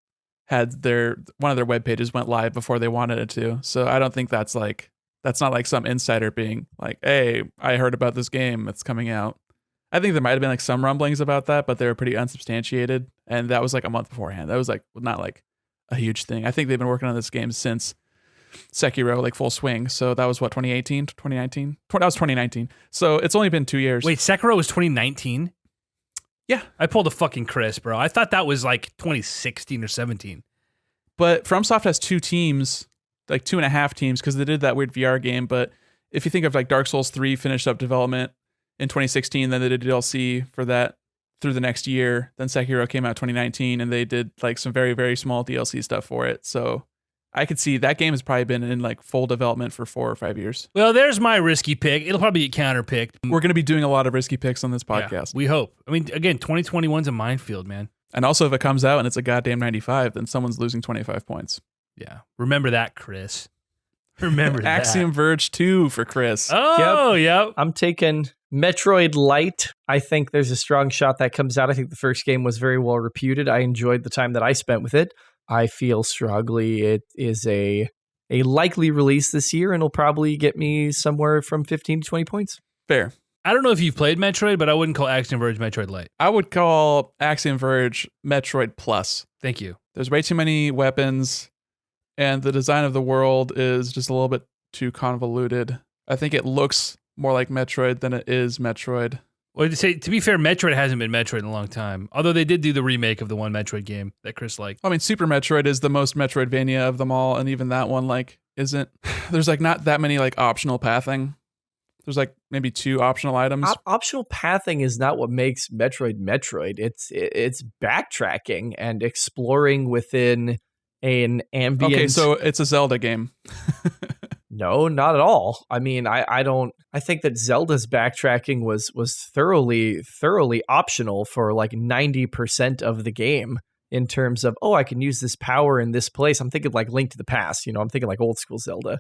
had one of their web pages went live before they wanted it to. So I don't think that's not like some insider being like, hey, I heard about this game that's coming out. I think there might have been like some rumblings about that, but they were pretty unsubstantiated. And that was like a month beforehand. That was like not like a huge thing. I think they've been working on this game since Sekiro, like full swing. So that was what, 2018, 2019? That was 2019. So it's only been 2 years. Wait, Sekiro was 2019? Yeah. I pulled a fucking Chris, bro. I thought that was like 2016 or 17. But FromSoft has 2 teams, like 2.5 teams, because they did that weird VR game. But if you think of like Dark Souls 3 finished up development in 2016, then they did DLC for that through the next year. Then Sekiro came out 2019, and they did like some very, very small DLC stuff for it. So I could see that game has probably been in like full development for 4 or 5 years. Well, there's my risky pick. It'll probably get counterpicked. We're going to be doing a lot of risky picks on this podcast. Yeah, we hope. I mean, again, 2021's a minefield, man. And also, if it comes out and it's a goddamn 95, then someone's losing 25 points. Yeah. Remember that, Chris. Remember that. Axiom Verge 2 for Chris. Oh, yep. I'm taking Metroid Lite. I think there's a strong shot that comes out. I think the first game was very well reputed. I enjoyed the time that I spent with it. I feel strongly it is a likely release this year, and it'll probably get me somewhere from 15 to 20 points. Fair. I don't know if you've played Metroid, but I wouldn't call Axiom Verge Metroid Lite. I would call Axiom Verge Metroid Plus. Thank you. There's way too many weapons, and the design of the world is just a little bit too convoluted. I think it looks more like Metroid than it is Metroid. Well, to be fair, Metroid hasn't been Metroid in a long time. Although they did do the remake of the one Metroid game that Chris liked. I mean, Super Metroid is the most Metroidvania of them all, and even that one like isn't. There's like not that many like optional pathing. There's like maybe 2 optional items. Optional pathing is not what makes Metroid Metroid. It's backtracking and exploring within an ambient. Okay, so it's a Zelda game. No, not at all. I mean, I think that Zelda's backtracking was thoroughly optional for like 90% of the game in terms of, I can use this power in this place. I'm thinking like Link to the Past, I'm thinking like old school Zelda.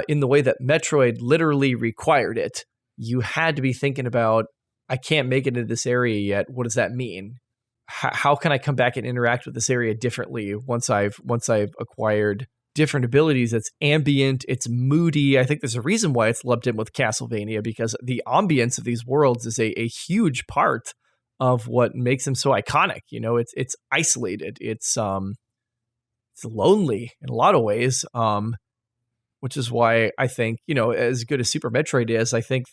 In the way that Metroid literally required it. You had to be thinking about, I can't make it into this area yet. What does that mean? How can I come back and interact with this area differently once I've acquired different abilities? It's ambient, it's moody. I think there's a reason why it's lumped in with Castlevania, because the ambience of these worlds is a huge part of what makes them so iconic. It's isolated. It's lonely in a lot of ways, which is why I think, as good as Super Metroid is, I think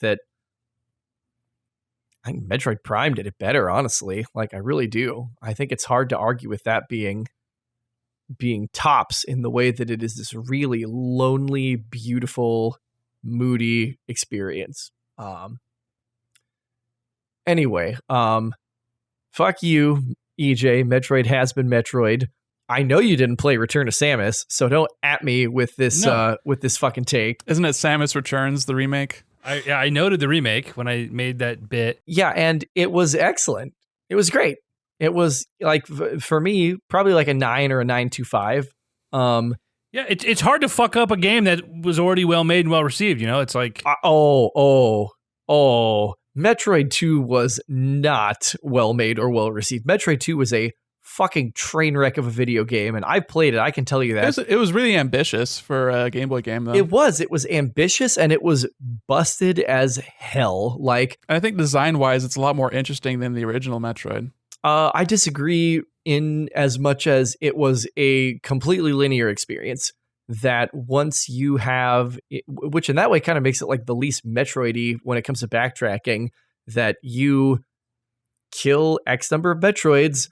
Metroid Prime did it better, honestly. Like, I really do. I think it's hard to argue with that being tops in the way that it is this really lonely, beautiful, moody experience. Anyway, fuck you, EJ. Metroid has been Metroid. I know you didn't play Return to Samus, so don't at me with this fucking take. Isn't it Samus Returns, the remake? I noted the remake when I made that bit. Yeah, and it was excellent. It was great. It was like, for me, probably like a 9 or a 9.25. Yeah, it's hard to fuck up a game that was already well made and well received. It's like Metroid 2 was not well made or well received. Metroid 2 was a fucking train wreck of a video game, and I've played it. I can tell you that. It was really ambitious for a Game Boy game, though. It was ambitious, and it was busted as hell. Like, I think design-wise, it's a lot more interesting than the original Metroid. I disagree in as much as it was a completely linear experience. That once you have, which in that way kind of makes it like the least Metroid-y when it comes to backtracking, that you kill X number of Metroids,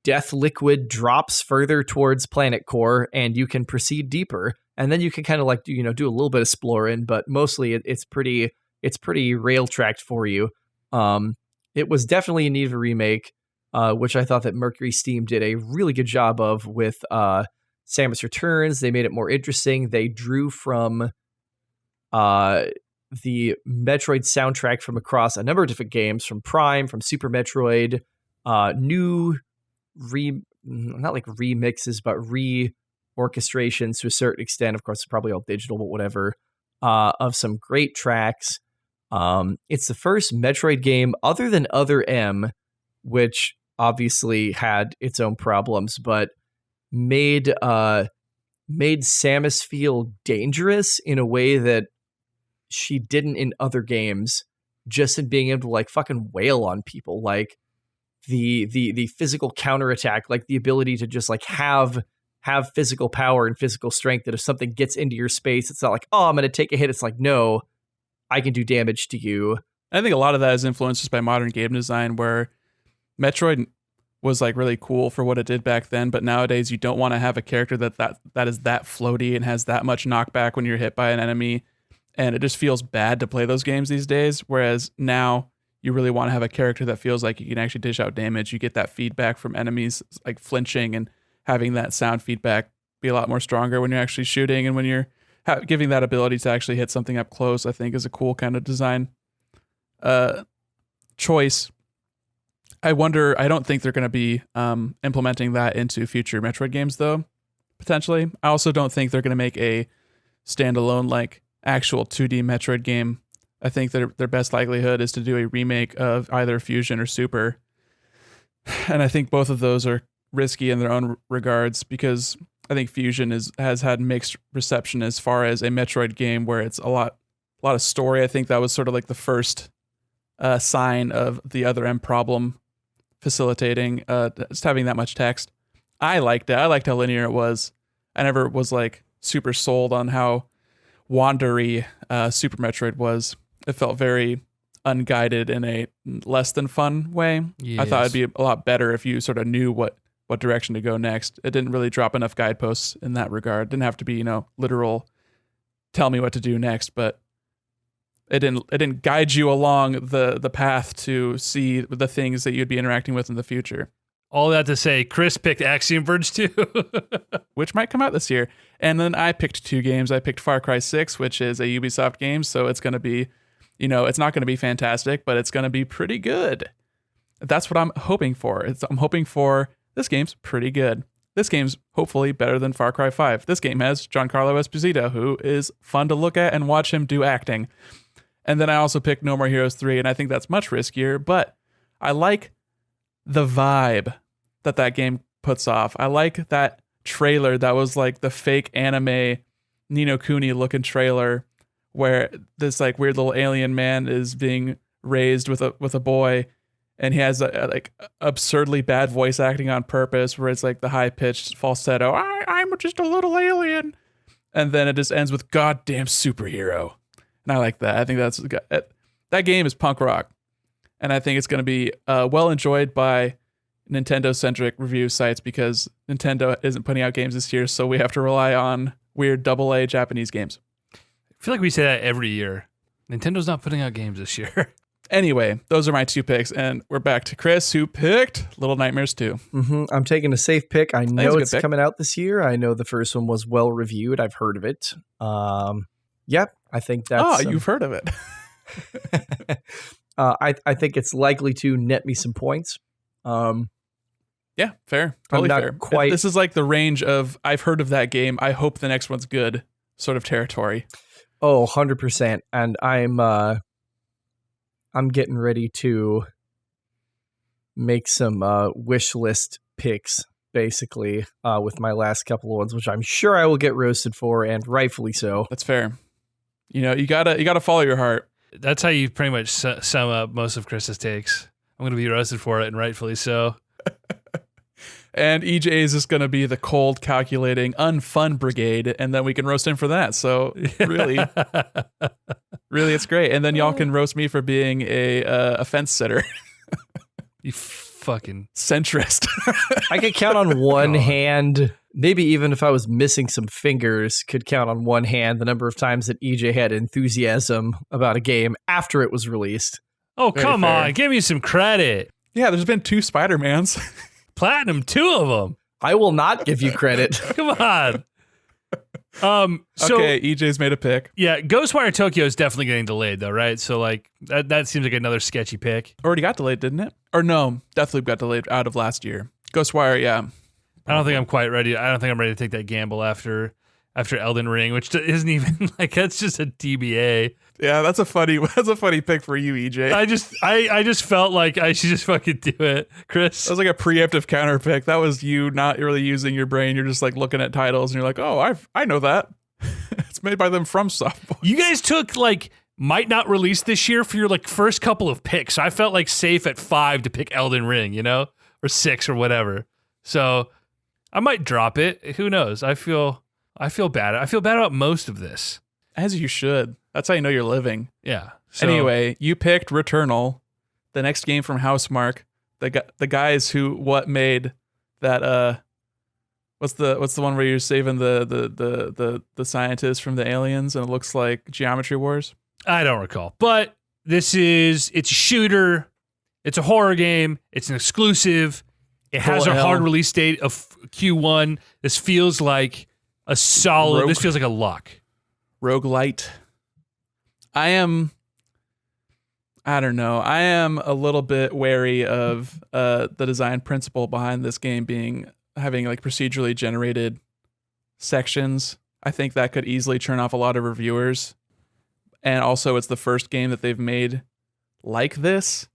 death liquid drops further towards planet core, and you can proceed deeper. And then you can kind of like, do a little bit of exploring, but mostly it's pretty rail tracked for you. It was definitely in need of a remake, which I thought that Mercury Steam did a really good job of with Samus Returns. They made it more interesting. They drew from the Metroid soundtrack from across a number of different games, from Prime, from Super Metroid, new not like remixes, but re-orchestrations to a certain extent. Of course, it's probably all digital, but whatever, of some great tracks. It's the first Metroid game other than Other M, which obviously had its own problems, but made Samus feel dangerous in a way that she didn't in other games, just in being able to like fucking wail on people, like the physical counterattack, like the ability to just like have physical power and physical strength, that if something gets into your space, it's not like, oh, I'm going to take a hit. It's like, no, I can do damage to you. I think a lot of that is influenced just by modern game design, where Metroid was like really cool for what it did back then, but nowadays you don't want to have a character that is that floaty and has that much knockback when you're hit by an enemy, and it just feels bad to play those games these days. Whereas now you really want to have a character that feels like you can actually dish out damage. You get that feedback from enemies, like flinching, and having that sound feedback be a lot more stronger when you're actually shooting, and when you're giving that ability to actually hit something up close, I think is a cool kind of design choice. I don't think they're going to be implementing that into future Metroid games, though, potentially. I also don't think they're going to make a standalone, like, actual 2D Metroid game. I think their best likelihood is to do a remake of either Fusion or Super. And I think both of those are risky in their own regards, because I think Fusion has had mixed reception as far as a Metroid game where it's a lot of story. I think that was sort of like the first sign of the Other M problem facilitating just having that much text. I liked it. I liked how linear it was. I never was like super sold on how wandery Super Metroid was. It felt very unguided in a less than fun way. Yes. I thought it'd be a lot better if you sort of knew what direction to go next. It didn't really drop enough guideposts in that regard. It didn't have to be, literal tell me what to do next, but it didn't guide you along the path to see the things that you'd be interacting with in the future. All that to say, Chris picked Axiom Verge 2. Which might come out this year. And then I picked 2 games. I picked Far Cry 6, which is a Ubisoft game, so it's going to be, it's not going to be fantastic, but it's going to be pretty good. That's what I'm hoping for. I'm hoping for, this game's pretty good. This game's hopefully better than Far Cry 5. This game has Giancarlo Esposito, who is fun to look at and watch him do acting. And then I also picked No More Heroes 3, and I think that's much riskier, but I like the vibe that game puts off. I like that trailer that was like the fake anime Ni no Kuni looking trailer, where this like weird little alien man is being raised with a boy, and he has a like absurdly bad voice acting on purpose, where it's like the high pitched falsetto, I'm just a little alien, and then it just ends with goddamn superhero. And I like that. I think that game is punk rock. And I think it's going to be well enjoyed by Nintendo-centric review sites, because Nintendo isn't putting out games this year, so we have to rely on weird AA Japanese games. I feel like we say that every year. Nintendo's not putting out games this year. Anyway, those are my 2 picks, and we're back to Chris, who picked Little Nightmares 2. Mm-hmm. I'm taking a safe pick. I know it's coming out this year. I know the first one was well reviewed. I've heard of it. Yep, I think that's... Oh, you've heard of it. I think it's likely to net me some points. Yeah, fair. Totally fair. Quite... This is like the range of, I've heard of that game, I hope the next one's good sort of territory. Oh, 100%. And I'm getting ready to make some wish list picks, basically, with my last couple of ones, which I'm sure I will get roasted for, and rightfully so. That's fair. You gotta follow your heart. That's how you pretty much sum up most of Chris's takes. I'm going to be roasted for it, and rightfully so. And EJ is just going to be the cold, calculating, unfun brigade, and then we can roast him for that. So really, it's great. And then y'all can roast me for being a fence sitter. You fucking centrist. I could count on one hand, maybe even if I was missing some fingers, could count on one hand the number of times that EJ had enthusiasm about a game after it was released. Oh, Very come fair. on. Give me some credit. Yeah, there's been 2 Spider-Mans. Platinum, 2 of them. I will not give you credit. Come on. So, Okay, EJ's made a pick. yeah, Ghostwire Tokyo is definitely getting delayed, though, right? So, like, that seems like another sketchy pick. Already got delayed, didn't it? Or no, definitely got delayed out of last year. Ghostwire, yeah. I don't think I'm quite ready. I don't think I'm ready to take that gamble after Elden Ring, which isn't even like that's just a TBA. Yeah, that's a funny pick for you, EJ. I just felt like I should just fucking do it, Chris. That was like a preemptive counter pick. That was you not really using your brain. You're just like looking at titles and you're like, oh, I know that. It's made by them from softball. You guys took like might not release this year for your like first couple of picks. I felt like safe at 5 to pick Elden Ring, you know, or 6 or whatever. So I might drop it. Who knows? I feel bad. I feel bad about most of this. As you should. That's how you know you're living. Yeah. So, Anyway, you picked Returnal, the next game from Housemarque. The guys who made that what's the one where you're saving the scientists from the aliens and it looks like Geometry Wars? I don't recall. But it's a shooter. It's a horror game. It's an exclusive. It has a hard release date of Q1. This feels like a solid. This feels like a lock. Roguelite. I am a little bit wary of the design principle behind this game having like procedurally generated sections. I think that could easily turn off a lot of reviewers. And also it's the first game that they've made like this.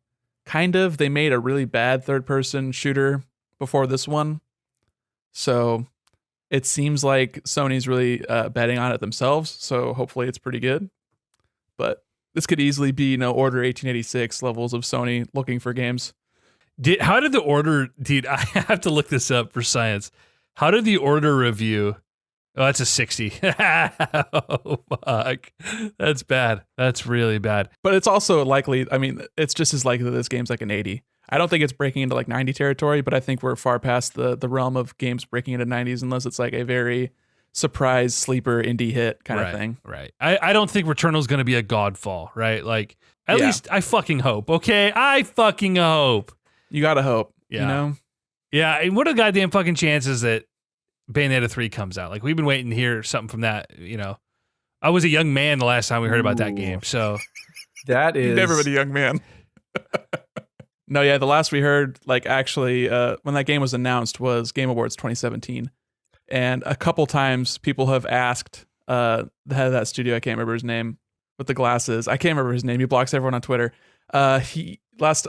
Kind of. They made a really bad third-person shooter before this one. So it seems like Sony's really betting on it themselves. So hopefully it's pretty good. But this could easily be, Order 1886 levels of Sony looking for games. How did the Order, dude, I have to look this up for science. How did the Order review? Oh, that's a 60. Oh, fuck. That's bad. That's really bad. But it's also likely, it's just as likely that this game's like an 80. I don't think it's breaking into like 90 territory, but I think we're far past the realm of games breaking into 90s unless it's like a very surprise sleeper indie hit kind of thing. Right. I don't think Returnal's going to be a godfall, right? Like, at least I fucking hope, okay? I fucking hope. You gotta hope, Yeah. Yeah, and what are the goddamn fucking chances that Bayonetta 3 comes out? Like, we've been waiting to hear something from that, I was a young man the last time we heard about that game, so. That is... You've never been a young man. No, yeah, the last we heard, like, actually, when that game was announced was Game Awards 2017. And a couple times people have asked the head of that studio, I can't remember his name, with the glasses. I can't remember his name. He blocks everyone on Twitter. He gets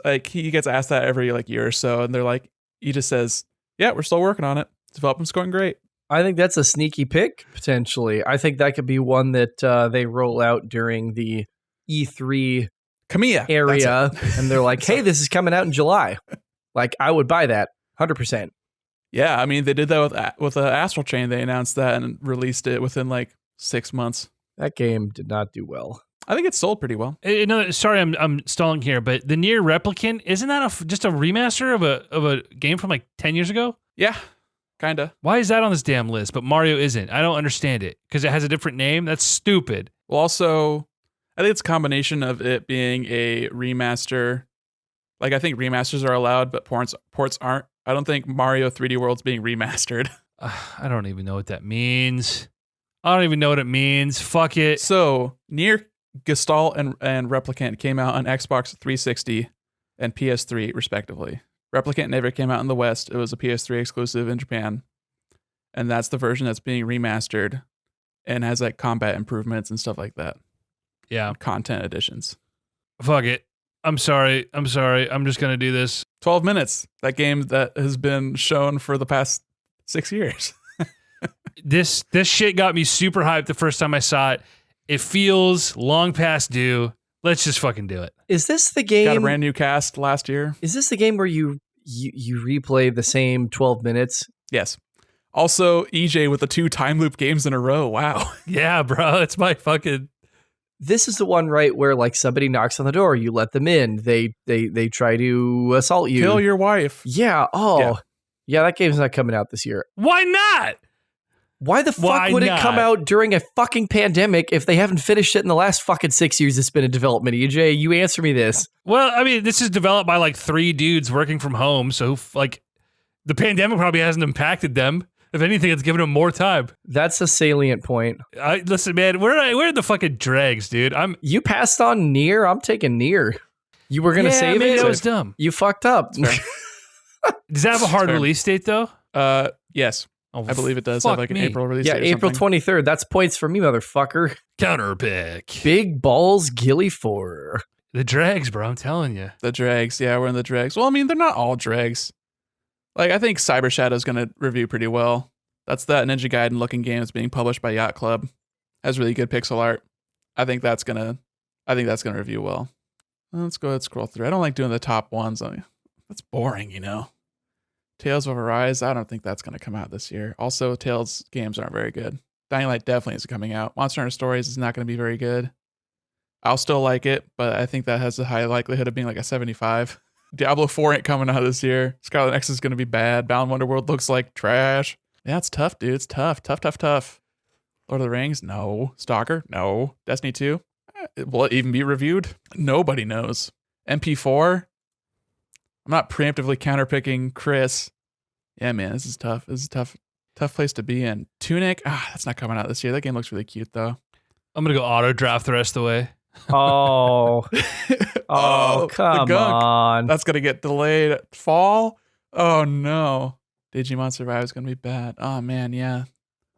asked that every like year or so, and they're like, he just says, yeah, we're still working on it. Development's going great. I think that's a sneaky pick, potentially. I think that could be one that they roll out during the E3 Kamiya area, and they're like, hey, this is coming out in July. Like, I would buy that, 100%. Yeah, I mean, they did that with Astral Chain. They announced that and released it within like 6 months. That game did not do well. I think it sold pretty well. Sorry, I'm stalling here, but the Nier Replicant, isn't that just a remaster of a game from like 10 years ago? Yeah, kind of. Why is that on this damn list, but Mario isn't? I don't understand it. Because it has a different name? That's stupid. Well, also, I think it's a combination of it being a remaster. Like, I think remasters are allowed, but ports aren't. I don't think Mario 3D World's being remastered. I don't even know what that means. I don't even know what it means. Fuck it. So, Nier Gestalt and Replicant came out on Xbox 360 and PS3, respectively. Replicant never came out in the West. It was a PS3 exclusive in Japan. And that's the version that's being remastered and has like combat improvements and stuff like that. Yeah. Content additions. Fuck it. I'm sorry. I'm just going to do this. 12 minutes. That game that has been shown for the past 6 years. This shit got me super hyped the first time I saw it. It feels long past due. Let's just fucking do it. Is this the game? Got a brand new cast last year. Is this the game where you replay the same 12 minutes? Yes. Also, EJ with the 2 time loop games in a row. Wow. Yeah, bro. It's my fucking This is the one, right, where like somebody knocks on the door, you let them in, they try to assault you, Kill your wife. Yeah. Oh, yeah. That game's not coming out this year. Why not? Why the fuck would it come out during a fucking pandemic if they haven't finished it in the last fucking 6 years it's been in development? EJ, you answer me this. Well, I mean, this is developed by like 3 dudes working from home, so like the pandemic probably hasn't impacted them. If anything, it's given them more time. That's a salient point. Listen, man, we're in the fucking dregs, dude. You passed on Nier. I'm taking Nier. You were gonna save it. That was dumb. You fucked up. Does that have a hard release date though? Yes. Oh, I believe it does have like an April release date. Yeah, April 23rd. That's points for me, motherfucker. Counter pick. Big balls, Gilly 4. The dregs, bro. I'm telling you. The dregs. Yeah, we're in the dregs. Well, I mean, they're not all dregs. Like, I think Cyber Shadow's going to review pretty well. That's that Ninja Gaiden looking game that's being published by Yacht Club. Has really good pixel art. I think that's gonna review well. Let's go ahead and scroll through. I don't like doing the top ones. I mean, that's boring, you know. Tales of Arise, I don't think that's going to come out this year. Also, Tales games aren't very good. Dying Light definitely isn't coming out. Monster Hunter Stories is not going to be very good. I'll still like it, but I think that has a high likelihood of being like a 75. Diablo 4 ain't coming out this year. Scarlet Nexus is going to be bad. Bound Wonderworld looks like trash. Yeah, it's tough, dude. It's tough. Tough. Lord of the Rings? No. Stalker? No. Destiny 2? Will it even be reviewed? Nobody knows. MP4? I'm not preemptively counterpicking Chris. Yeah, man, this is tough. This is a tough place to be in. Tunic? That's not coming out this year. That game looks really cute, though. I'm going to go auto draft the rest of the way. Oh. Come on. That's going to get delayed. Fall? Oh, no. Digimon Survive is going to be bad. Oh, man, yeah.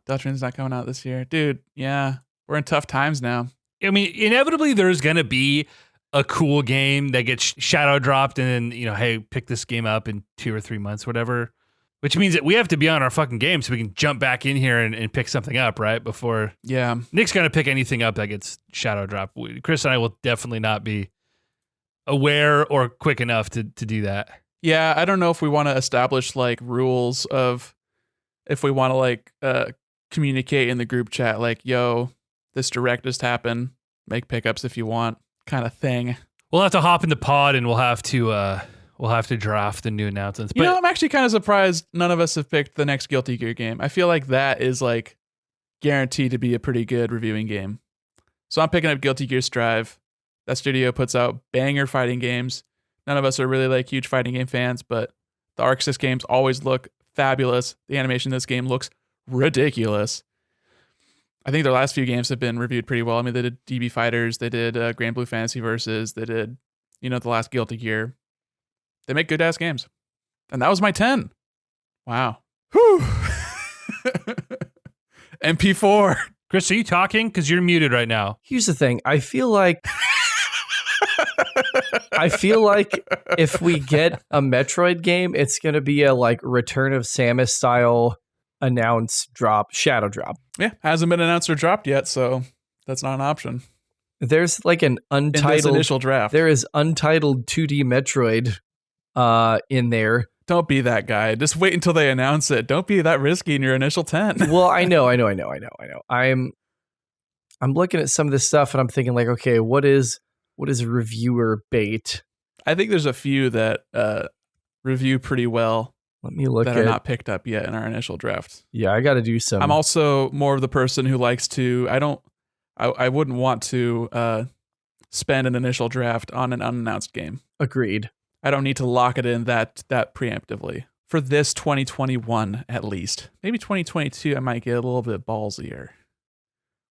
Dutchman's not coming out this year. Dude, yeah. We're in tough times now. I mean, inevitably there's going to be a cool game that gets shadow dropped and then, hey, pick this game up in 2 or 3 months, whatever. Which means that we have to be on our fucking game so we can jump back in here and pick something up, right? Before Nick's going to pick anything up that gets shadow dropped. Chris and I will definitely not be aware or quick enough to do that. Yeah, I don't know if we want to establish like rules of if we want to like communicate in the group chat like, yo, this direct just happened, make pickups if you want, kind of thing. We'll have to hop in the pod and we'll have to draft the new announcements. But I'm actually kind of surprised none of us have picked the next Guilty Gear game. I feel like that is like guaranteed to be a pretty good reviewing game. So I'm picking up Guilty Gear Strive. That studio puts out banger fighting games. None of us are really like huge fighting game fans, but the Arc Sys games always look fabulous. The animation in this game looks ridiculous. I think their last few games have been reviewed pretty well. I mean, they did DB Fighters, they did Grand Blue Fantasy Versus, they did, the last Guilty Gear. They make good ass games. And that was my 10. Wow. Whew. MP4. Chris, are you talking? Because you're muted right now. Here's the thing. I feel like if we get a Metroid game, it's going to be a like Return of Samus style shadow drop. Yeah, hasn't been announced or dropped yet, so that's not an option. There's like an untitled initial draft. There is untitled 2D Metroid in there. Don't be that guy. Just wait until they announce it. Don't be that risky in your initial 10. Well, I know. I'm looking at some of this stuff and I'm thinking like, okay, what is reviewer bait? I think there's a few that review pretty well. Let me look that are not picked up yet in our initial draft. Yeah, I got to do some. I'm also more of the person who likes to. I wouldn't want to spend an initial draft on an unannounced game. Agreed. I don't need to lock it in that preemptively. For this 2021, at least. Maybe 2022, I might get a little bit ballsier.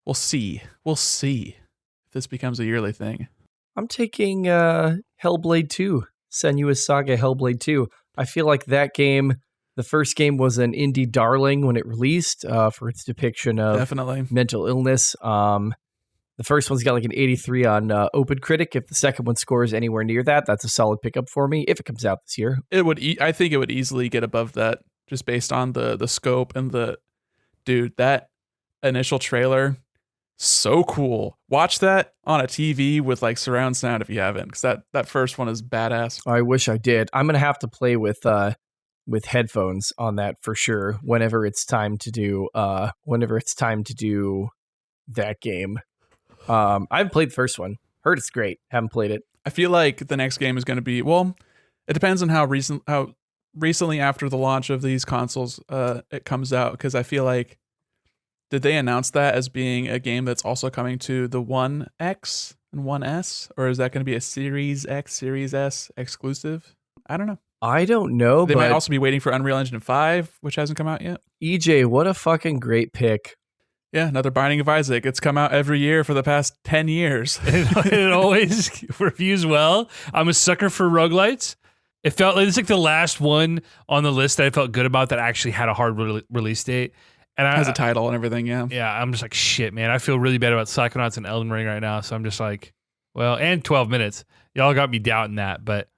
We'll see. If this becomes a yearly thing. I'm taking Hellblade 2. Senua's Saga Hellblade 2. I feel like that game, the first game was an indie darling when it released for its depiction of definitely mental illness. The first one's got like an 83 on Open Critic. If the second one scores anywhere near that, that's a solid pickup for me if it comes out this year. I think it would easily get above that just based on the scope and that initial trailer. So cool. Watch that on a TV with like surround sound if you haven't, because that first one is badass. I wish I did. I'm gonna have to play with headphones on that for sure whenever it's time to do that game. I haven't played the first one. Heard it's great. Haven't played it. I feel like the next game is going to be, it depends on how recently after the launch of these consoles it comes out, because I feel like, did they announce that as being a game that's also coming to the One X and One S, or is that going to be a Series X, Series S exclusive? I don't know. I don't know, They but might also be waiting for Unreal Engine 5, which hasn't come out yet. EJ, what a fucking great pick. Yeah, another Binding of Isaac. It's come out every year for the past 10 years. It always reviews well. I'm a sucker for roguelites. It felt like it's like the last one on the list that I felt good about that actually had a hard release date. And Has a title and everything, yeah. Yeah, I'm just like, shit, man. I feel really bad about Psychonauts and Elden Ring right now. So I'm just like, well, and 12 minutes. Y'all got me doubting that, but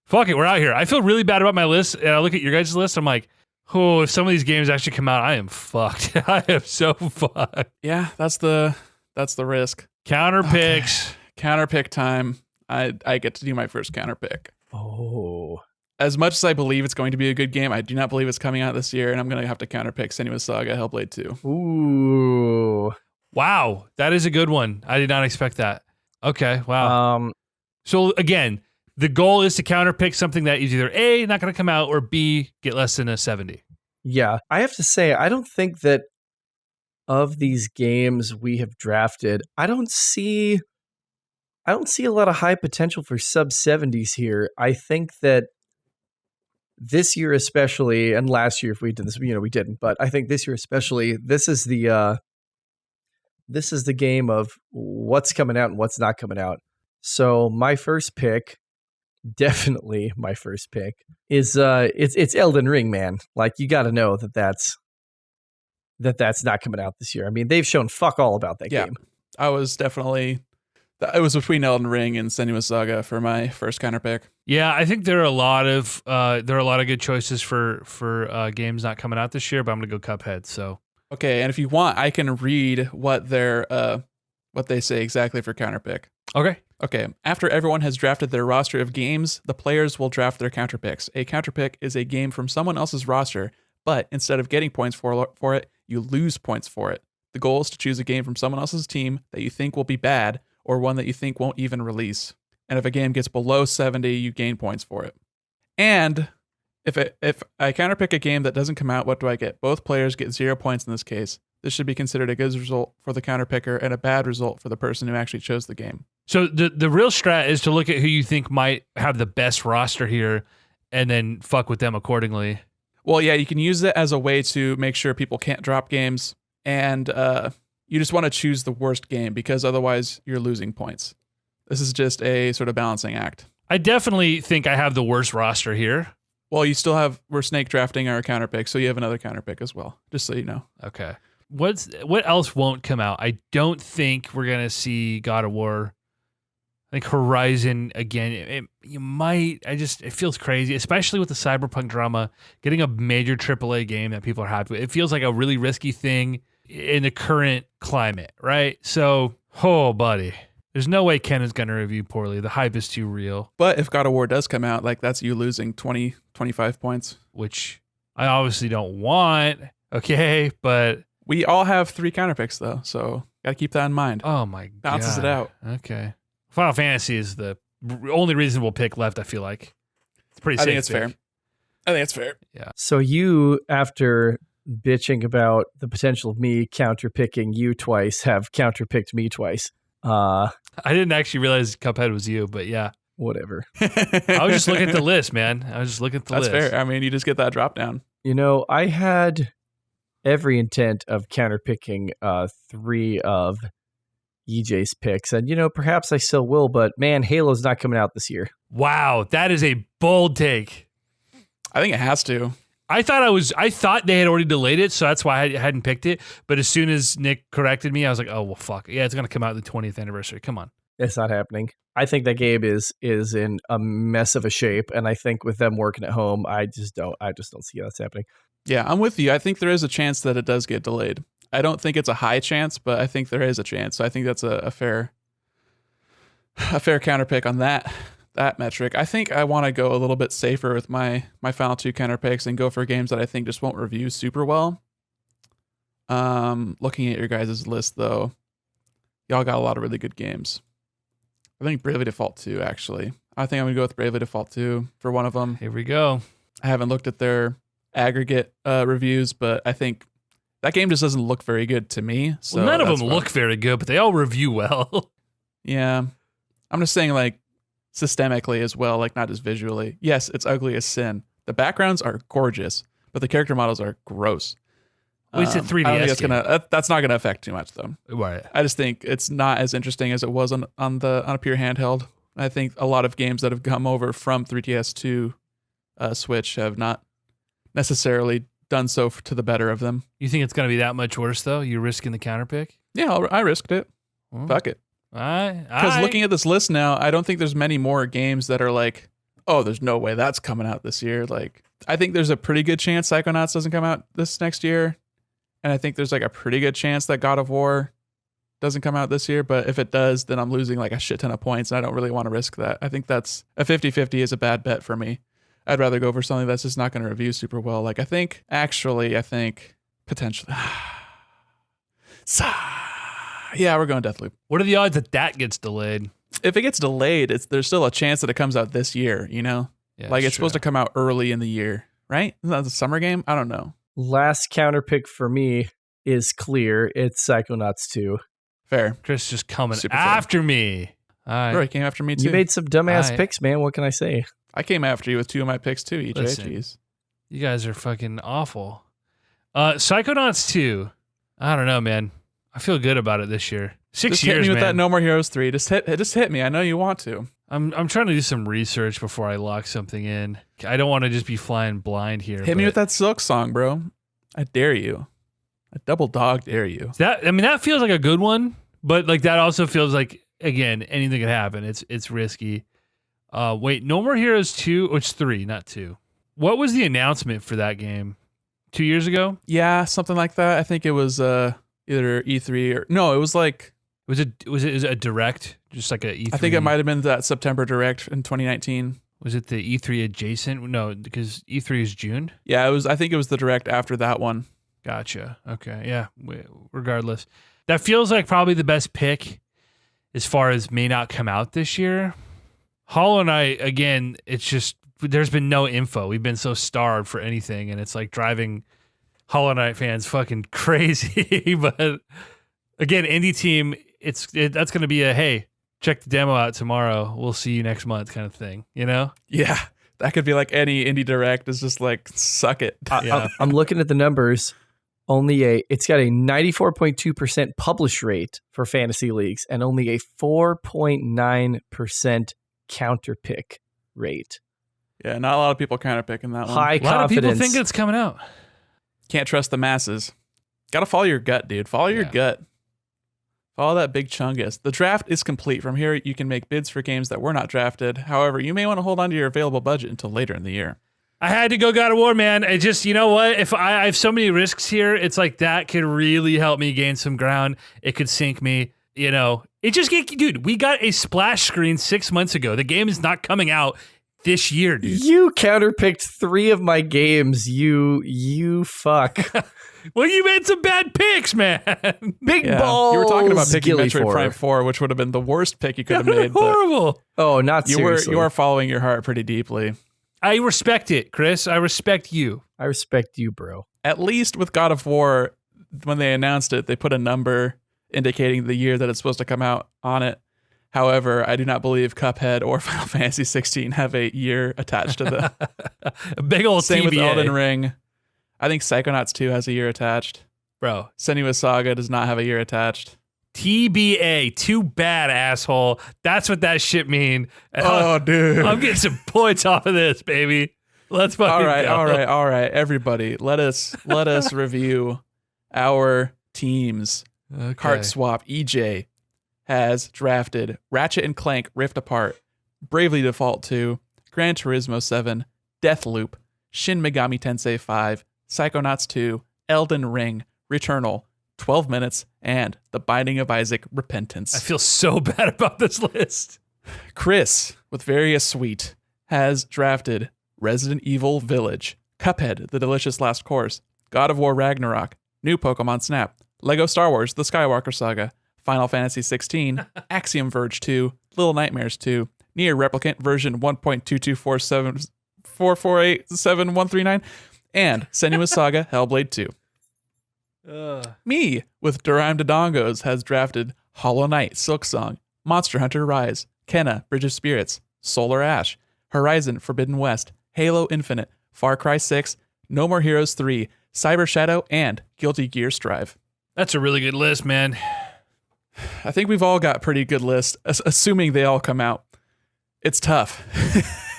fuck it, we're out here. I feel really bad about my list, and I look at your guys' list, I'm like, oh, if some of these games actually come out, I am fucked. I am so fucked. Yeah, that's the risk. Counter picks. Okay. Counter pick time. I get to do my first counter pick. Oh. As much as I believe it's going to be a good game, I do not believe it's coming out this year, and I'm going to have to counter pick Senua's Saga Hellblade 2. Ooh. Wow, that is a good one. I did not expect that. Okay, wow. So again, the goal is to counterpick something that is either A, not going to come out, or B, get less than a 70. Yeah, I have to say, I don't think that of these games we have drafted, I don't see a lot of high potential for sub 70s here. I think that this year especially, and last year if we did this, we didn't, but I think this year especially, this is the game of what's coming out and what's not coming out. So my first pick, definitely my first pick, is it's Elden Ring, man. Like, you got to know that's not coming out this year. I mean, they've shown fuck all about that game. It was between Elden Ring and Senua's Saga for my first counter pick. Yeah, I think there are a lot of good choices for games not coming out this year, but I'm gonna go Cuphead. So okay, and if you want, I can read what they say exactly for counter pick. Okay. After everyone has drafted their roster of games, the players will draft their counter picks. A counter pick is a game from someone else's roster, but instead of getting points for it, you lose points for it. The goal is to choose a game from someone else's team that you think will be bad, or one that you think won't even release. And if a game gets below 70, you gain points for it. And if I counterpick a game that doesn't come out, what do I get? Both players get 0 points in this case. This should be considered a good result for the counterpicker and a bad result for the person who actually chose the game. So the real strat is to look at who you think might have the best roster here and then fuck with them accordingly. Well, yeah, you can use it as a way to make sure people can't drop games, and you just want to choose the worst game because otherwise you're losing points. This is just a sort of balancing act. I definitely think I have the worst roster here. Well, we're snake drafting our counter pick, so you have another counter pick as well, just so you know. Okay. What else won't come out? I don't think we're going to see God of War. I think Horizon, again, you might. It feels crazy, especially with the Cyberpunk drama. Getting a major AAA game that people are happy with. It feels like a really risky thing in the current climate, right? So, oh, buddy. There's no way Ken is going to review poorly. The hype is too real. But if God of War does come out, like, that's you losing 20, 25 points. Which I obviously don't want, okay? But we all have 3 counterpicks, though, so got to keep that in mind. Oh, my God. Balances it out. Okay. Final Fantasy is the only reasonable pick left, I feel like. It's pretty safe. I think it's fair. Yeah. So you, after bitching about the potential of me counterpicking you twice, have counterpicked me twice. I didn't actually realize Cuphead was you, but yeah. Whatever. I was just looking at the list, man. That's fair. I mean, you just get that drop down. I had every intent of counterpicking 3 of EJ's picks, and perhaps I still will, but man, Halo's not coming out this year. Wow, that is a bold take. I think it has to. I thought they had already delayed it, so that's why I hadn't picked it. But as soon as Nick corrected me, I was like, oh well, fuck. Yeah, it's gonna come out the 20th anniversary. Come on. It's not happening. I think that game is in a mess of a shape, and I think with them working at home, I just don't see that's happening. Yeah, I'm with you. I think there is a chance that it does get delayed. I don't think it's a high chance, but I think there is a chance. So I think that's a fair counter pick on that metric. I think I want to go a little bit safer with my final 2 counter picks and go for games that I think just won't review super well. Looking at your guys' list though, y'all got a lot of really good games. I think Bravely Default 2, actually. I think I'm going to go with Bravely Default 2 for one of them. Here we go. I haven't looked at their aggregate reviews, but I think that game just doesn't look very good to me. So Well, none of them look very good, but they all review well. Yeah. I'm just saying, like, systemically as well, like, not just visually. Yes, it's ugly as sin. The backgrounds are gorgeous, but the character models are gross. Well, it's a 3DS I don't think game. that's not gonna affect too much, though. Right. I just think it's not as interesting as it was on a pure handheld. I think a lot of games that have come over from 3DS to Switch have not necessarily done so to the better of them. You think it's going to be that much worse, though? You're risking the counterpick? Yeah, I risked it. Fuck it. All right. Because looking at this list now, I don't think there's many more games that are like, oh, there's no way that's coming out this year. Like, I think there's a pretty good chance Psychonauts doesn't come out this next year. And I think there's like a pretty good chance that God of War doesn't come out this year. But if it does, then I'm losing like a shit ton of points. And I don't really want to risk that. I think that's a 50-50 is a bad bet for me. I'd rather go for something that's just not going to review super well. Like, I think potentially. Yeah, we're going Deathloop. What are the odds that that gets delayed? If it gets delayed, there's still a chance that it comes out this year, you know? Yeah, Like, it's supposed to come out early in the year, right? Isn't that the summer game? I don't know. Last counterpick for me is clear. It's Psychonauts 2. Fair. Chris just coming Super fair. after me. All right. Bro, he came after me too. You made some dumbass I- picks, man. What can I say? I came after you with two of my picks too, EJ. Listen. Jeez. You guys are fucking awful. Psychonauts 2. I don't know, man. I feel good about it this year. 6 Just years, hit me with man. that No More Heroes 3. Just hit me. I know you want to. I'm trying to do some research before I lock something in. I don't want to just be flying blind here. Hit me but with that Silk song, bro. I dare you. I double dog dare you. That feels like a good one, but like that also feels like, again, anything could happen. It's risky. Wait, No More Heroes 2, it's 3, not 2. What was the announcement for that game? 2 years ago? Yeah, something like that. I think it was either E3 or no, it was like Was it a direct? Just like a E3? I think it might have been that September Direct in 2019. Was it the E3 adjacent? No, because E3 is June. Yeah, it was. I think it was the Direct after that one. Gotcha. Okay. Yeah. Regardless, that feels like probably the best pick as far as may not come out this year. Hollow Knight, again, it's just there's been no info. We've been so starved for anything, and it's like driving Hollow Knight fans fucking crazy. But again, indie team, that's going to be a hey, check the demo out tomorrow. We'll see you next month kind of thing. You know? Yeah, that could be like any indie direct. Is just like suck it. Yeah. I'm looking at the numbers. It's got a 94.2% publish rate for fantasy leagues and only a 4.9% counterpick rate. Yeah, not a lot of people counterpicking that one. High A lot of people confidence. think it's coming out. Can't trust the masses. Got to follow your gut, dude. Follow your gut. Follow that big chungus. The draft is complete. From here, you can make bids for games that were not drafted. However, you may want to hold on to your available budget until later in the year. I had to go God of War, man. I just, you know what? If I have so many risks here, it's like that could really help me gain some ground. It could sink me, you know. Dude, we got a splash screen 6 months ago. The game is not coming out this year, dude. You counterpicked 3 of my games. You fuck. Well, you made some bad picks, man. Big Yeah, balls. you were talking about picking Gilly Metroid four. Prime 4, which would have been the worst pick you could have made. But Horrible. Oh, not seriously. you are following your heart pretty deeply. I respect it, Chris. I respect you. I respect you, bro. At least with God of War, when they announced it, they put a number indicating the year that it's supposed to come out on it. However, I do not believe Cuphead or Final Fantasy 16 have a year attached to them. A big old Same with TBA. Elden Ring. I think Psychonauts 2 has a year attached. Bro, Senua's Saga does not have a year attached. TBA. Too bad, asshole. That's what that shit mean. And Dude. I'm getting some points off of this, baby. Let's fucking go. all right. Everybody, let us review our teams. Okay. Cart swap. EJ has drafted Ratchet and Clank Rift Apart, Bravely Default 2, Gran Turismo 7, Deathloop, Shin Megami Tensei 5, Psychonauts 2, Elden Ring, Returnal, 12 Minutes, and The Binding of Isaac Repentance. I feel so bad about this list. Chris, with Various Sweet, has drafted Resident Evil Village, Cuphead, The Delicious Last Course, God of War Ragnarok, New Pokemon Snap, Lego Star Wars, The Skywalker Saga, Final Fantasy 16, Axiom Verge 2, Little Nightmares 2, Nier Replicant version 1.22447448739, and Senua's Saga Hellblade 2. Me, with Durime Dodongos, has drafted Hollow Knight, Silksong, Monster Hunter Rise, Kenna, Bridge of Spirits, Solar Ash, Horizon Forbidden West, Halo Infinite, Far Cry 6, No More Heroes 3, Cyber Shadow, and Guilty Gear Strive. That's a really good list, man. I think we've all got pretty good lists, assuming they all come out. It's tough.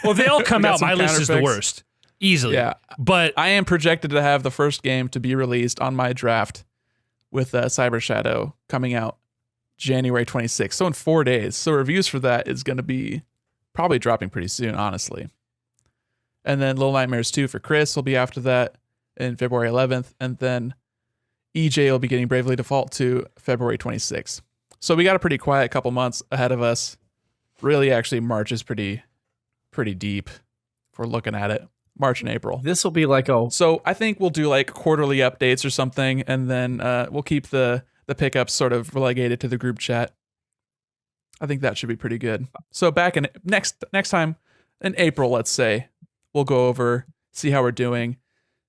Well, if they all come got out, some my list is the counterpicks. worst. Easily. Yeah. But I am projected to have the first game to be released on my draft with Cyber Shadow coming out January 26th. So in 4 days. So reviews for that is going to be probably dropping pretty soon, honestly. And then Little Nightmares 2 for Chris will be after that in February 11th. And then EJ will be getting Bravely Default 2 February 26th. So we got a pretty quiet couple months ahead of us. Really, actually, March is pretty deep if we're looking at it. March and April. This will be like So I think we'll do like quarterly updates or something, and then we'll keep the pickups sort of relegated to the group chat. I think that should be pretty good. So back in next time in April, let's say, we'll go over, see how we're doing.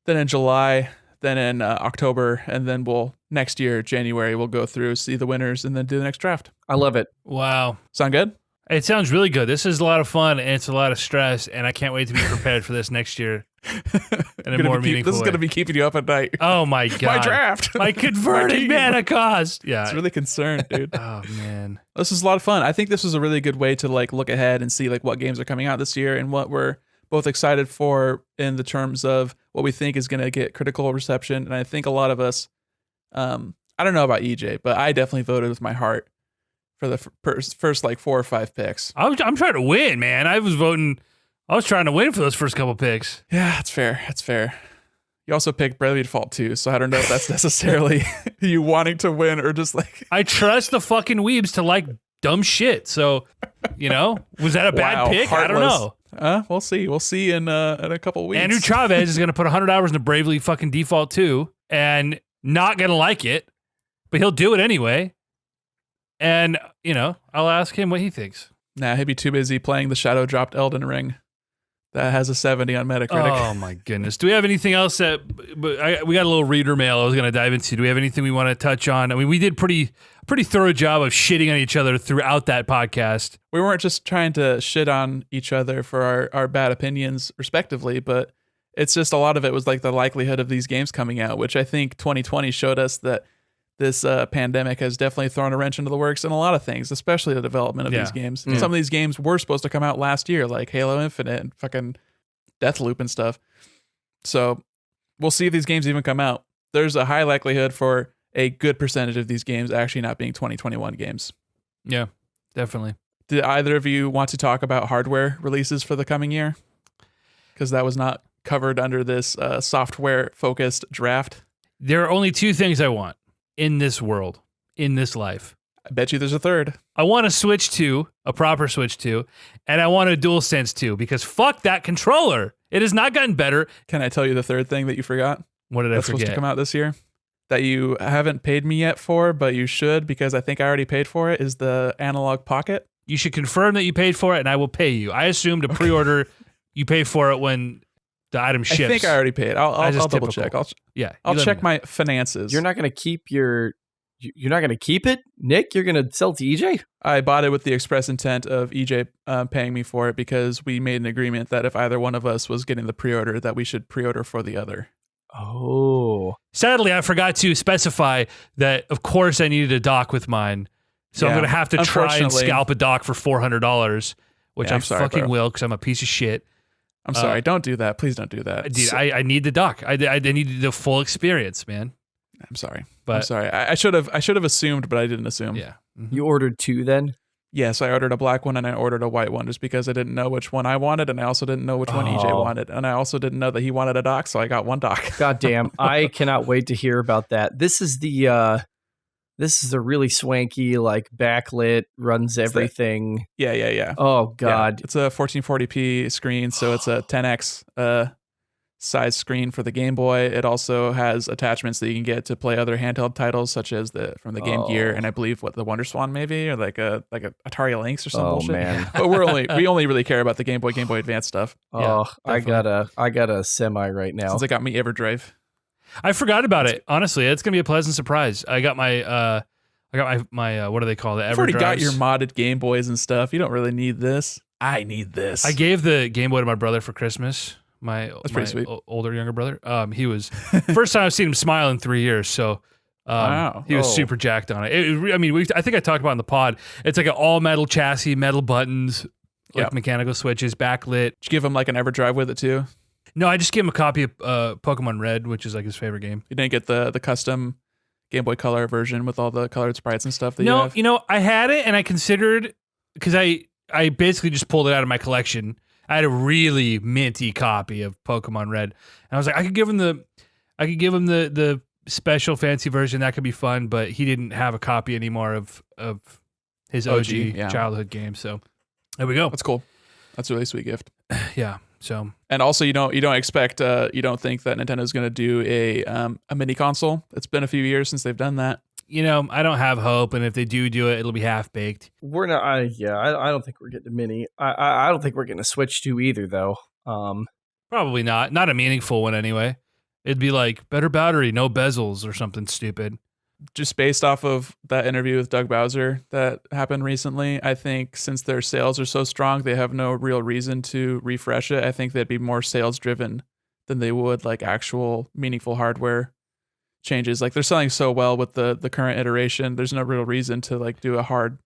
Then in July, then in October, and then next year, January, we'll go through, see the winners, and then do the next draft. I love it. wow. Sound good? It sounds really good. This is a lot of fun and it's a lot of stress, and I can't wait to be prepared for this next year in a more meaningful This is way. going to be keeping you up at night. Oh my god. My draft. My converted mana cost. Yeah. It's really concerned, dude. Oh man. This is a lot of fun. I think this was a really good way to like look ahead and see like what games are coming out this year and what we're both excited for in the terms of what we think is going to get critical reception. And I think a lot of us, I don't know about EJ, but I definitely voted with my heart for the first like 4 or 5 picks. I'm trying to win, man. I was trying to win for those first couple picks. Yeah, that's fair. That's fair. You also picked Bravely Default 2, so I don't know if that's necessarily you wanting to win or just like... I trust the fucking weebs to like dumb shit. So, was that a bad pick? Heartless. I don't know. We'll see. We'll see in a couple weeks. Andrew Chavez is going to put 100 hours into Bravely fucking Default 2 and not going to like it, but he'll do it anyway. And, I'll ask him what he thinks. Nah, he'd be too busy playing the shadow dropped Elden Ring. That has a 70 on Metacritic. Oh my goodness. Do we have anything else we got a little reader mail I was going to dive into. Do we have anything we want to touch on? I mean, we did pretty thorough job of shitting on each other throughout that podcast. We weren't just trying to shit on each other for our bad opinions respectively, but it's just a lot of it was like the likelihood of these games coming out, which I think 2020 showed us that this pandemic has definitely thrown a wrench into the works in a lot of things, especially the development of these games. Mm. Some of these games were supposed to come out last year, like Halo Infinite and fucking Deathloop and stuff. So we'll see if these games even come out. There's a high likelihood for a good percentage of these games actually not being 2021 games. Yeah, definitely. Did either of you want to talk about hardware releases for the coming year? Because that was not covered under this software-focused draft. There are only 2 things I want in this world, in this life. I bet you there's a third. I want a Switch 2, a proper Switch 2, and I want a DualSense 2 because fuck that controller. It has not gotten better. Can I tell you the third thing that you forgot? What did I That's supposed to forget? come out this year? That you haven't paid me yet for, but you should because I think I already paid for it, is the Analog Pocket. You should confirm that you paid for it, and I will pay you. I assume to pre-order, you pay for it when the item ships. I think I already paid. I'll just double typical. check. Yeah, I'll you let check me know. my finances. You're not going to keep you're not going to keep it, Nick? You're going to sell to EJ? I bought it with the express intent of EJ paying me for it because we made an agreement that if either one of us was getting the pre-order, that we should pre-order for the other. Oh. Sadly, I forgot to specify that, of course, I needed a dock with mine. So I'm Yeah, going to have to try and unfortunately. scalp a dock for $400, which Yeah, I I'm sorry, fucking bro. will because I'm a piece of shit. I'm sorry. Don't do that. Please don't do that. Dude, I need the dock. I need the full experience, man. I'm sorry. But I'm sorry. I should have assumed, but I didn't assume. yeah. Mhm. You ordered 2 then? Yes, I ordered a black one and I ordered a white one just because I didn't know which one I wanted, and I also didn't know which one EJ Oh. wanted, and I also didn't know that he wanted a dock, so I got one dock. God damn. I cannot wait to hear about that. This is the really swanky, like backlit, runs everything. Yeah. Oh Yeah. God. It's a 1440p screen, so it's a 10x size screen for the Game Boy. It also has attachments that you can get to play other handheld titles, such as from the Game Gear, and I believe the Wonder Swan maybe, or like a Atari Lynx or some bullshit. Man. But we only really care about the Game Boy Advance stuff. Oh, I got a semi right now. Since I got me EverDrive. I forgot about it. Honestly, it's gonna be a pleasant surprise. I got my what do they call it? You've already got your modded Game Boys and stuff. You don't really need this. I need this. I gave the Game Boy to my brother for Christmas. That's pretty sweet. Older, younger brother. He was first time I've seen him smile in 3 years. So wow. He was super jacked on it. I think I talked about it in the pod. It's like an all metal chassis, metal buttons, like mechanical switches, backlit. Did you give him like an EverDrive with it too? No, I just gave him a copy of Pokemon Red, which is like his favorite game. You didn't get the custom Game Boy Color version with all the colored sprites and stuff that you have? No, I had it and I considered, because I basically just pulled it out of my collection. I had a really minty copy of Pokemon Red, and I was like, I could give him the special fancy version. That could be fun, but he didn't have a copy anymore of his OG childhood game. So there we go. That's cool. That's a really sweet gift. Yeah. So, and also you don't expect you don't think that Nintendo's going to do a mini console. It's been a few years since they've done that. I don't have hope, and if they do it, it'll be half baked. We're not. I don't think we're getting a mini. I don't think we're getting a Switch 2 either, though. Probably not. Not a meaningful one anyway. It'd be like better battery, no bezels, or something stupid. Just based off of that interview with Doug Bowser that happened recently, I think since their sales are so strong, they have no real reason to refresh it. I think they'd be more sales driven than they would like actual meaningful hardware changes. Like they're selling so well with the current iteration, there's no real reason to like do a hard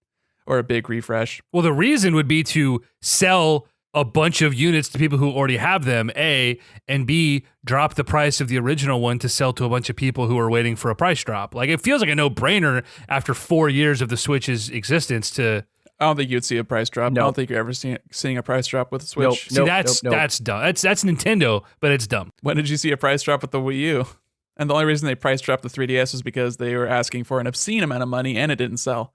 or a big refresh. Well, the reason would be to sell a bunch of units to people who already have them, A, and B, drop the price of the original one to sell to a bunch of people who are waiting for a price drop. Like, it feels like a no-brainer after 4 years of the Switch's existence to... I don't think you'd see a price drop. No. I don't think you're ever seeing a price drop with the Switch. See, that's dumb. That's Nintendo, but it's dumb. When did you see a price drop with the Wii U? And the only reason they price dropped the 3DS was because they were asking for an obscene amount of money and it didn't sell.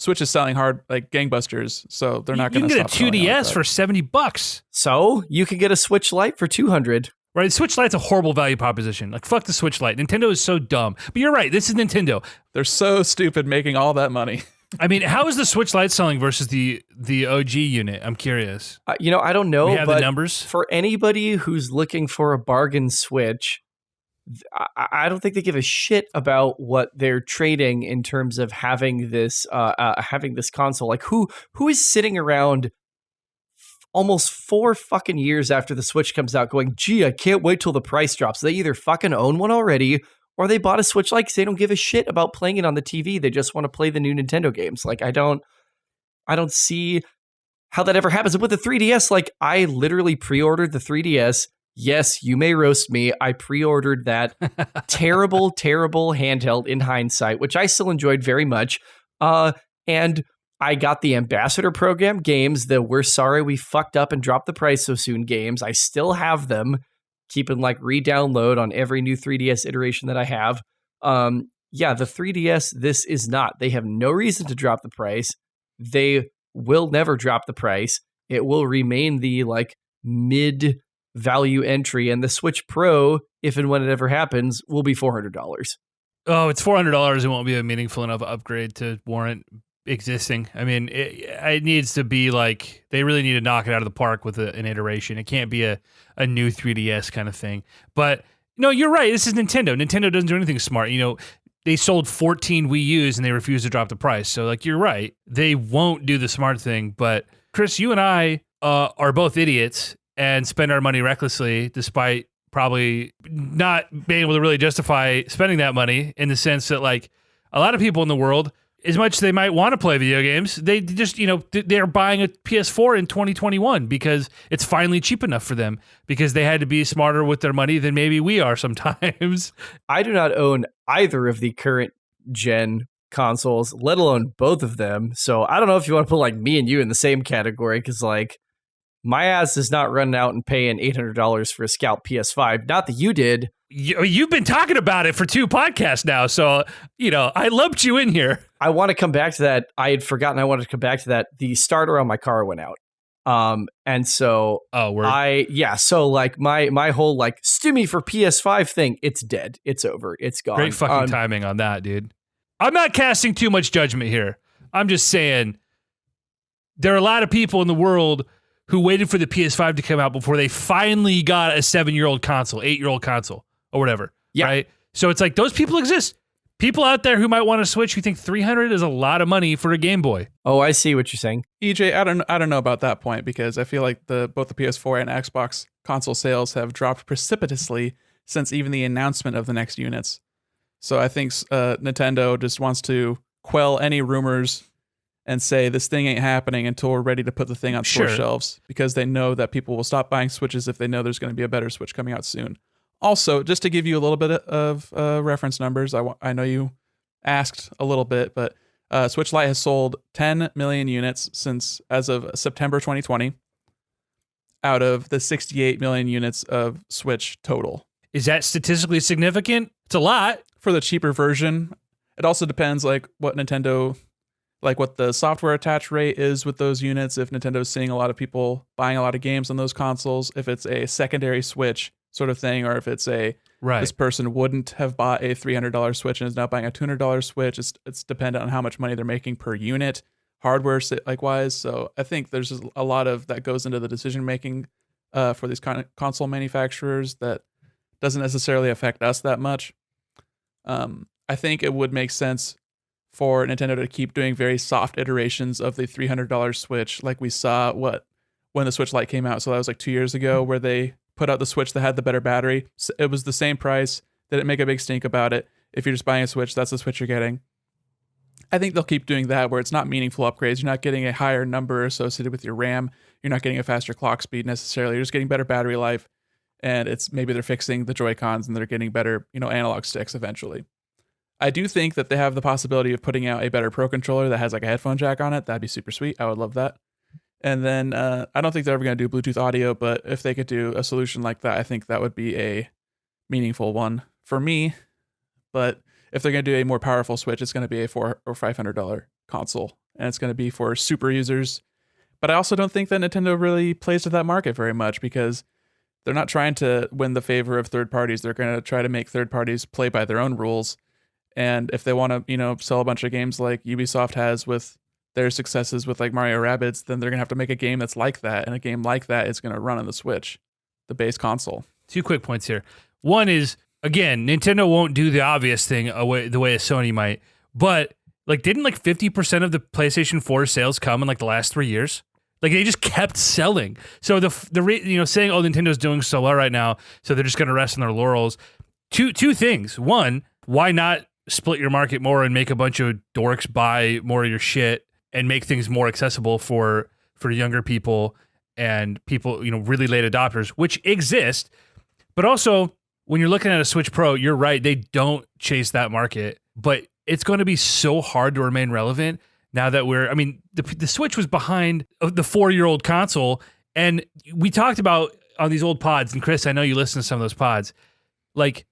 Switch is selling hard like gangbusters, so they're not going to stop. You can get a 2DS for $70. So you can get a Switch Lite for $200. Right, the Switch Lite's a horrible value proposition. Like, fuck the Switch Lite. Nintendo is so dumb. But you're right, this is Nintendo. They're so stupid making all that money. I mean, how is the Switch Lite selling versus the OG unit? I'm curious. I don't know. We have but the numbers? For anybody who's looking for a bargain Switch, I don't think they give a shit about what they're trading in terms of having this console. Like who is sitting around almost 4 fucking years after the Switch comes out going, gee, I can't wait till the price drops. They either fucking own one already or they bought a Switch Lite because they don't give a shit about playing it on the TV. They just want to play the new Nintendo games. Like I don't see how that ever happens. And with the 3DS, like I literally pre-ordered the 3DS. Yes, you may roast me. I pre-ordered that terrible, terrible handheld in hindsight, which I still enjoyed very much. And I got the Ambassador Program games, the We're Sorry We Fucked Up and Dropped the Price So Soon games. I still have them. Keeping like re-download on every new 3DS iteration that I have. The 3DS, this is not. They have no reason to drop the price. They will never drop the price. It will remain the like mid value entry, and the Switch Pro, if and when it ever happens, will be $400. Oh, it's $400. It won't be a meaningful enough upgrade to warrant existing. I mean, it needs to be like they really need to knock it out of the park with an iteration. It can't be a new 3DS kind of thing. But no, you're right. This is Nintendo. Nintendo doesn't do anything smart. They sold 14 Wii U's and they refused to drop the price. So like, you're right. They won't do the smart thing. But Chris, you and I are both idiots and spend our money recklessly, despite probably not being able to really justify spending that money, in the sense that like a lot of people in the world, as much as they might want to play video games, they just, they're buying a PS4 in 2021 because it's finally cheap enough for them, because they had to be smarter with their money than maybe we are sometimes. I do not own either of the current gen consoles, let alone both of them. So I don't know if you want to put like me and you in the same category, because like my ass is not running out and paying $800 for a Scout PS5. Not that you did. You've been talking about it for 2 podcasts now, so, I lumped you in here. I want to come back to that. I had forgotten I wanted to come back to that. The starter on my car went out. And so so like my whole like stew me for PS5 thing, it's dead. It's over. It's gone. Great fucking timing on that, dude. I'm not casting too much judgment here. I'm just saying there are a lot of people in the world who waited for the PS5 to come out before they finally got a 7-year-old console, 8-year-old console, or whatever. Yeah. Right? So it's like those people exist. People out there who might want to Switch who think $300 is a lot of money for a Game Boy. Oh, I see what you're saying. EJ, I don't know about that point because I feel like both the PS4 and Xbox console sales have dropped precipitously since even the announcement of the next units. So I think Nintendo just wants to quell any rumors and say this thing ain't happening until we're ready to put the thing on store shelves because they know that people will stop buying Switches if they know there's going to be a better Switch coming out soon. Also, just to give you a little bit of reference numbers, I know you asked a little bit, but Switch Lite has sold 10 million units as of September 2020 out of the 68 million units of Switch total. Is that statistically significant? It's a lot. For the cheaper version, it also depends like what the software attach rate is with those units. If Nintendo's seeing a lot of people buying a lot of games on those consoles, if it's a secondary Switch sort of thing, or if it's this person wouldn't have bought a $300 Switch and is now buying a $200 Switch. It's dependent on how much money they're making per unit, hardware likewise. So I think there's a lot of that goes into the decision making for these kind of console manufacturers that doesn't necessarily affect us that much. I think it would make sense for Nintendo to keep doing very soft iterations of the $300 Switch, like we saw when the Switch Lite came out. So that was like 2 years ago, where they put out the Switch that had the better battery. It was the same price. They didn't make a big stink about it. If you're just buying a Switch, that's the Switch you're getting. I think they'll keep doing that, where it's not meaningful upgrades. You're not getting a higher number associated with your RAM. You're not getting a faster clock speed necessarily. You're just getting better battery life. And it's maybe they're fixing the Joy-Cons and they're getting better, analog sticks eventually. I do think that they have the possibility of putting out a better Pro Controller that has like a headphone jack on it. That'd be super sweet. I would love that. And then I don't think they're ever going to do Bluetooth audio, but if they could do a solution like that, I think that would be a meaningful one for me. But if they're going to do a more powerful Switch, it's going to be a $400 or $500 console, and it's going to be for super users. But I also don't think that Nintendo really plays to that market very much because they're not trying to win the favor of third parties. They're going to try to make third parties play by their own rules. And if they want to, sell a bunch of games like Ubisoft has with their successes with like Mario Rabbids, then they're going to have to make a game that's like that. And a game like that is going to run on the Switch, the base console. 2 quick points here. One is, again, Nintendo won't do the obvious thing the way a Sony might. But like, didn't like 50% of the PlayStation 4 sales come in like the last 3 years? Like they just kept selling. So the saying, oh, Nintendo's doing so well right now, so they're just going to rest on their laurels. Two things. One, why not split your market more and make a bunch of dorks buy more of your shit and make things more accessible for younger people and people, really late adopters, which exist. But also, when you're looking at a Switch Pro, you're right, they don't chase that market, but it's going to be so hard to remain relevant now that the Switch was behind the 4-year-old console. And we talked about on these old pods, and Chris, I know you listen to some of those pods, like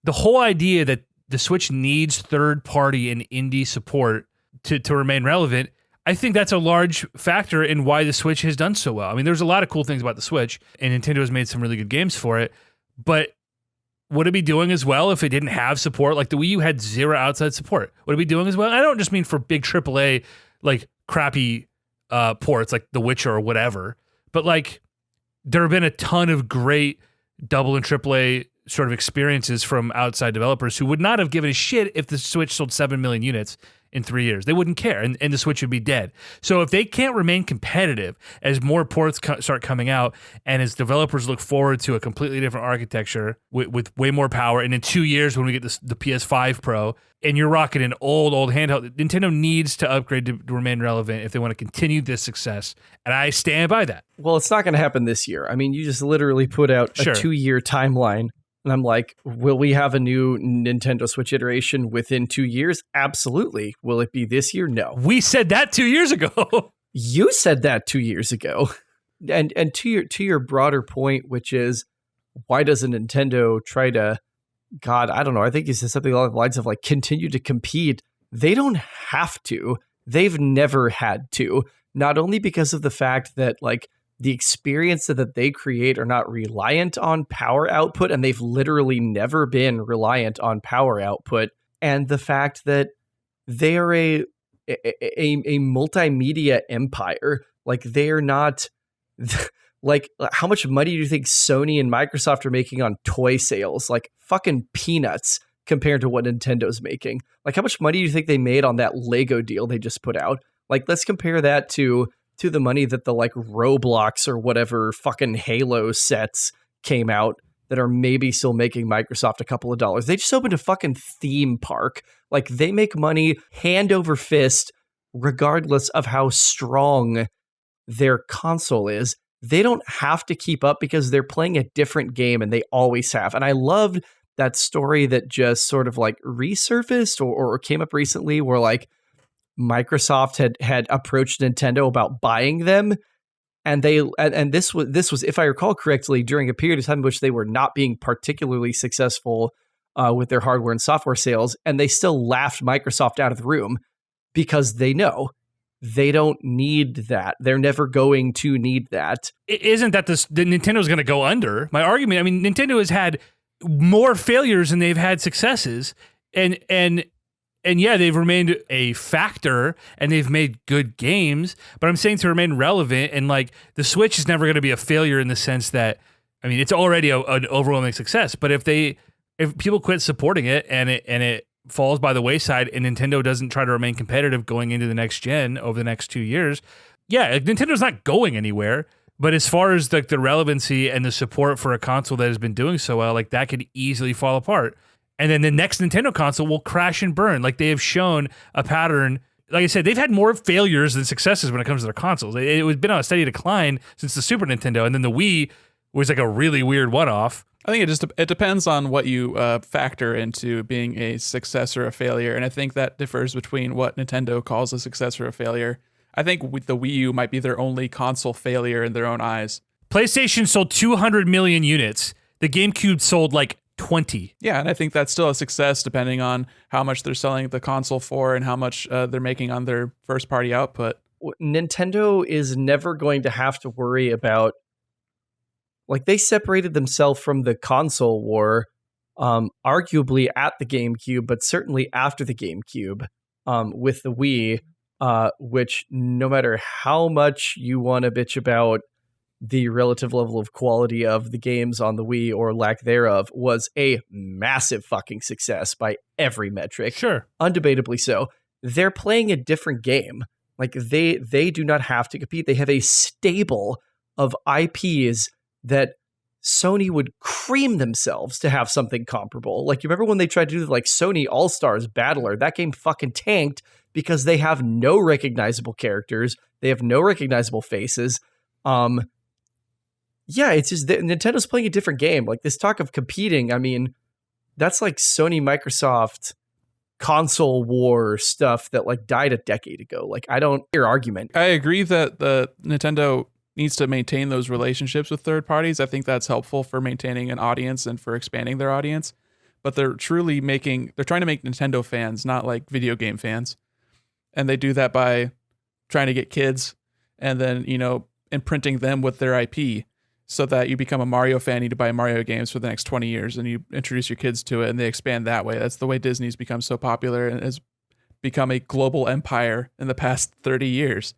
the whole idea that the Switch needs third-party and indie support to remain relevant. I think that's a large factor in why the Switch has done so well. I mean, there's a lot of cool things about the Switch, and Nintendo has made some really good games for it, but would it be doing as well if it didn't have support? Like the Wii U had 0 outside support. Would it be doing as well? I don't just mean for big AAA, like crappy ports like The Witcher or whatever, but like there have been a ton of great double and AAA sort of experiences from outside developers who would not have given a shit if the Switch sold 7 million units in 3 years. They wouldn't care, and the Switch would be dead. So if they can't remain competitive as more ports start coming out and as developers look forward to a completely different architecture with way more power, and in 2 years when we get the PS5 Pro, and you're rocking an old handheld, Nintendo needs to upgrade to remain relevant if they want to continue this success, and I stand by that. Well, it's not going to happen this year. I mean, you just literally put out a 2-year timeline. And I'm like, will we have a new Nintendo Switch iteration within 2 years? Absolutely. Will it be this year? No. We said that 2 years ago. You said that 2 years ago. And to your broader point, which is, why doesn't Nintendo try to, God, I don't know, I think you said something along the lines of like continue to compete. They don't have to. They've never had to. Not only because of the fact that like the experience that they create are not reliant on power output, and they've literally never been reliant on power output, and the fact that they are a multimedia empire. Like, they're not like, how much money do you think Sony and Microsoft are making on toy sales? Like, fucking peanuts compared to what Nintendo's making. Like, how much money do you think they made on that Lego deal they just put out? Like, let's compare that to the money that the like Roblox or whatever fucking Halo sets came out that are maybe still making Microsoft a couple of dollars. They just opened a fucking theme park. Like, they make money hand over fist regardless of how strong their console is. They don't have to keep up because they're playing a different game, and they always have. And I loved that story that just sort of like resurfaced or came up recently where like Microsoft had approached Nintendo about buying them, and this was, if I recall correctly, during a period of time in which they were not being particularly successful with their hardware and software sales, and they still laughed Microsoft out of the room because they know they don't need that. They're never going to need that. It isn't that the Nintendo's going to go under. My argument, I mean, Nintendo has had more failures than they've had successes, and yeah, they've remained a factor and they've made good games, but I'm saying to remain relevant, and like the Switch is never going to be a failure in the sense that, I mean, it's already an overwhelming success, but if people quit supporting it and it falls by the wayside and Nintendo doesn't try to remain competitive going into the next gen over the next 2 years, yeah, like, Nintendo's not going anywhere. But as far as like the relevancy and the support for a console that has been doing so well, like that could easily fall apart. And then the next Nintendo console will crash and burn. Like, they have shown a pattern. Like I said, they've had more failures than successes when it comes to their consoles. It's been on a steady decline since the Super Nintendo, and then the Wii was like a really weird one-off. I think it depends on what you factor into being a success or a failure, and I think that differs between what Nintendo calls a success or a failure. I think with the Wii U might be their only console failure in their own eyes. PlayStation sold 200 million units. The GameCube sold like 20. Yeah, and I think that's still a success depending on how much they're selling the console for and how much they're making on their first-party output. Nintendo is never going to have to worry about, like, they separated themselves from the console war, arguably at the GameCube, but certainly after the GameCube, with the Wii, which no matter how much you want to bitch about the relative level of quality of the games on the Wii or lack thereof, was a massive fucking success by every metric. Sure. Undebatably so. They're playing a different game. Like, they do not have to compete. They have a stable of IPs that Sony would cream themselves to have something comparable. Like, you remember when they tried to do like Sony All-Stars Battler? That game fucking tanked because they have no recognizable characters. They have no recognizable faces. Yeah, it's just that Nintendo's playing a different game. Like, this talk of competing, I mean, that's like Sony Microsoft console war stuff that like died a decade ago. Like, I don't hear argument. I agree that the Nintendo needs to maintain those relationships with third parties. I think that's helpful for maintaining an audience and for expanding their audience. But they're trying to make Nintendo fans, not like video game fans. And they do that by trying to get kids and then, imprinting them with their IP so that you become a Mario fan, you need to buy Mario games for the next 20 years and you introduce your kids to it and they expand that way. That's the way Disney's become so popular and has become a global empire in the past 30 years.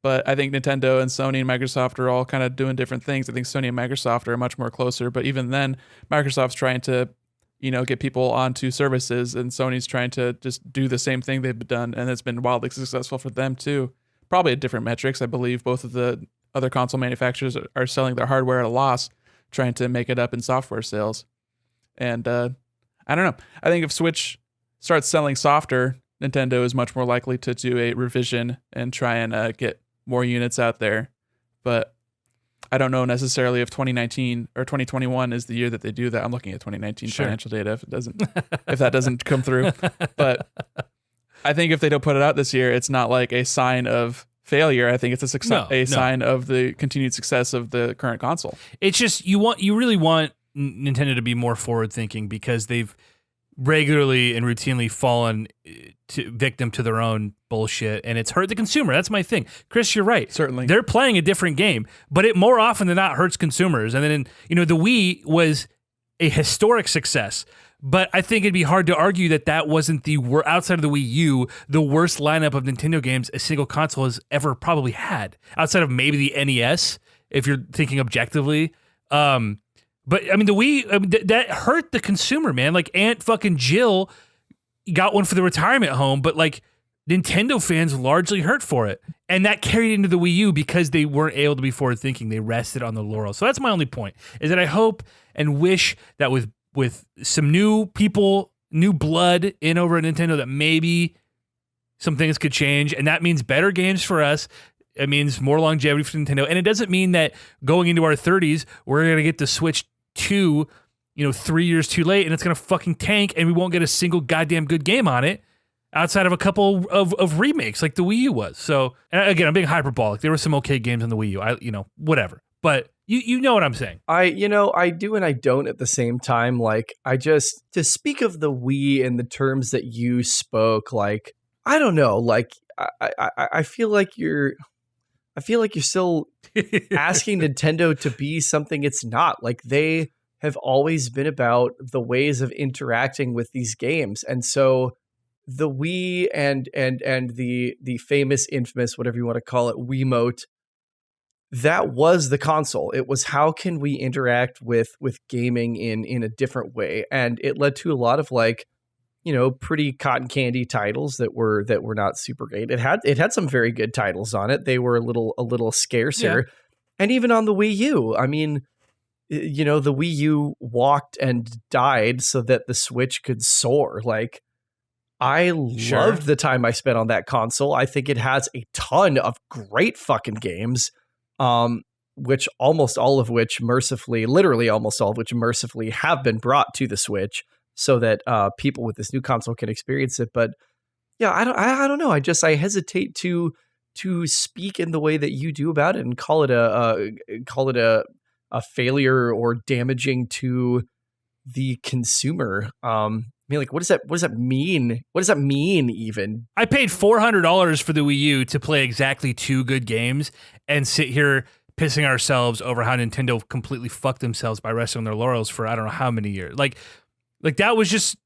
But I think Nintendo and Sony and Microsoft are all kind of doing different things. I think Sony and Microsoft are much more closer, but even then, Microsoft's trying to, get people onto services, and Sony's trying to just do the same thing they've done, and it's been wildly successful for them too. Probably at different metrics. I believe both of the other console manufacturers are selling their hardware at a loss, trying to make it up in software sales. And I don't know. I think if Switch starts selling softer, Nintendo is much more likely to do a revision and try and get more units out there. But I don't know necessarily if 2019 or 2021 is the year that they do that. I'm looking at 2019 financial data if that doesn't come through. But I think if they don't put it out this year, it's not like a sign of failure. I think it's a sign of the continued success of the current console. It's just you really want Nintendo to be more forward thinking because they've regularly and routinely fallen victim to their own bullshit, and it's hurt the consumer. That's my thing. Chris, you're right. Certainly. They're playing a different game, but it more often than not hurts consumers. And then, the Wii was a historic success, but I think it'd be hard to argue that that wasn't outside of the Wii U, the worst lineup of Nintendo games a single console has ever probably had, outside of maybe the NES, if you're thinking objectively. But I mean, the Wii, that hurt the consumer, man. Like Aunt fucking Jill got one for the retirement home, but like Nintendo fans largely hurt for it. And that carried into the Wii U because they weren't able to be forward thinking. They rested on the laurels. So that's my only point, is that I hope and wish that with some new people, new blood in over at Nintendo, that maybe some things could change. And that means better games for us. It means more longevity for Nintendo. And it doesn't mean that going into our 30s, we're going to get the Switch 2, 3 years too late, and it's going to fucking tank, and we won't get a single goddamn good game on it outside of a couple of remakes like the Wii U was. So, and again, I'm being hyperbolic. There were some okay games on the Wii U. Whatever. But you know what I'm saying. I do and I don't at the same time. Like, to speak of the Wii in the terms that you spoke, like, I don't know, like, I feel like you're still asking Nintendo to be something it's not. Like, they have always been about the ways of interacting with these games. And so the Wii and the famous, infamous, whatever you want to call it, Wiimote, that was the console. It was, how can we interact with gaming in a different way? And it led to a lot of, like, pretty cotton candy titles that were not super great. It had some very good titles on it. They were a little scarcer. Yeah. And even on the Wii U, I mean, the Wii U walked and died so that the Switch could soar. Like, I loved the time I spent on that console. I think it has a ton of great fucking games, which literally almost all of which mercifully have been brought to the Switch, so that people with this new console can experience it. But yeah, I don't know. I hesitate to speak in the way that you do about it and call it a failure or damaging to the consumer. I mean, like, what does that mean? What does that mean even? I paid $400 for the Wii U to play exactly 2 good games and sit here pissing ourselves over how Nintendo completely fucked themselves by resting on their laurels for I don't know how many years. Like that was just,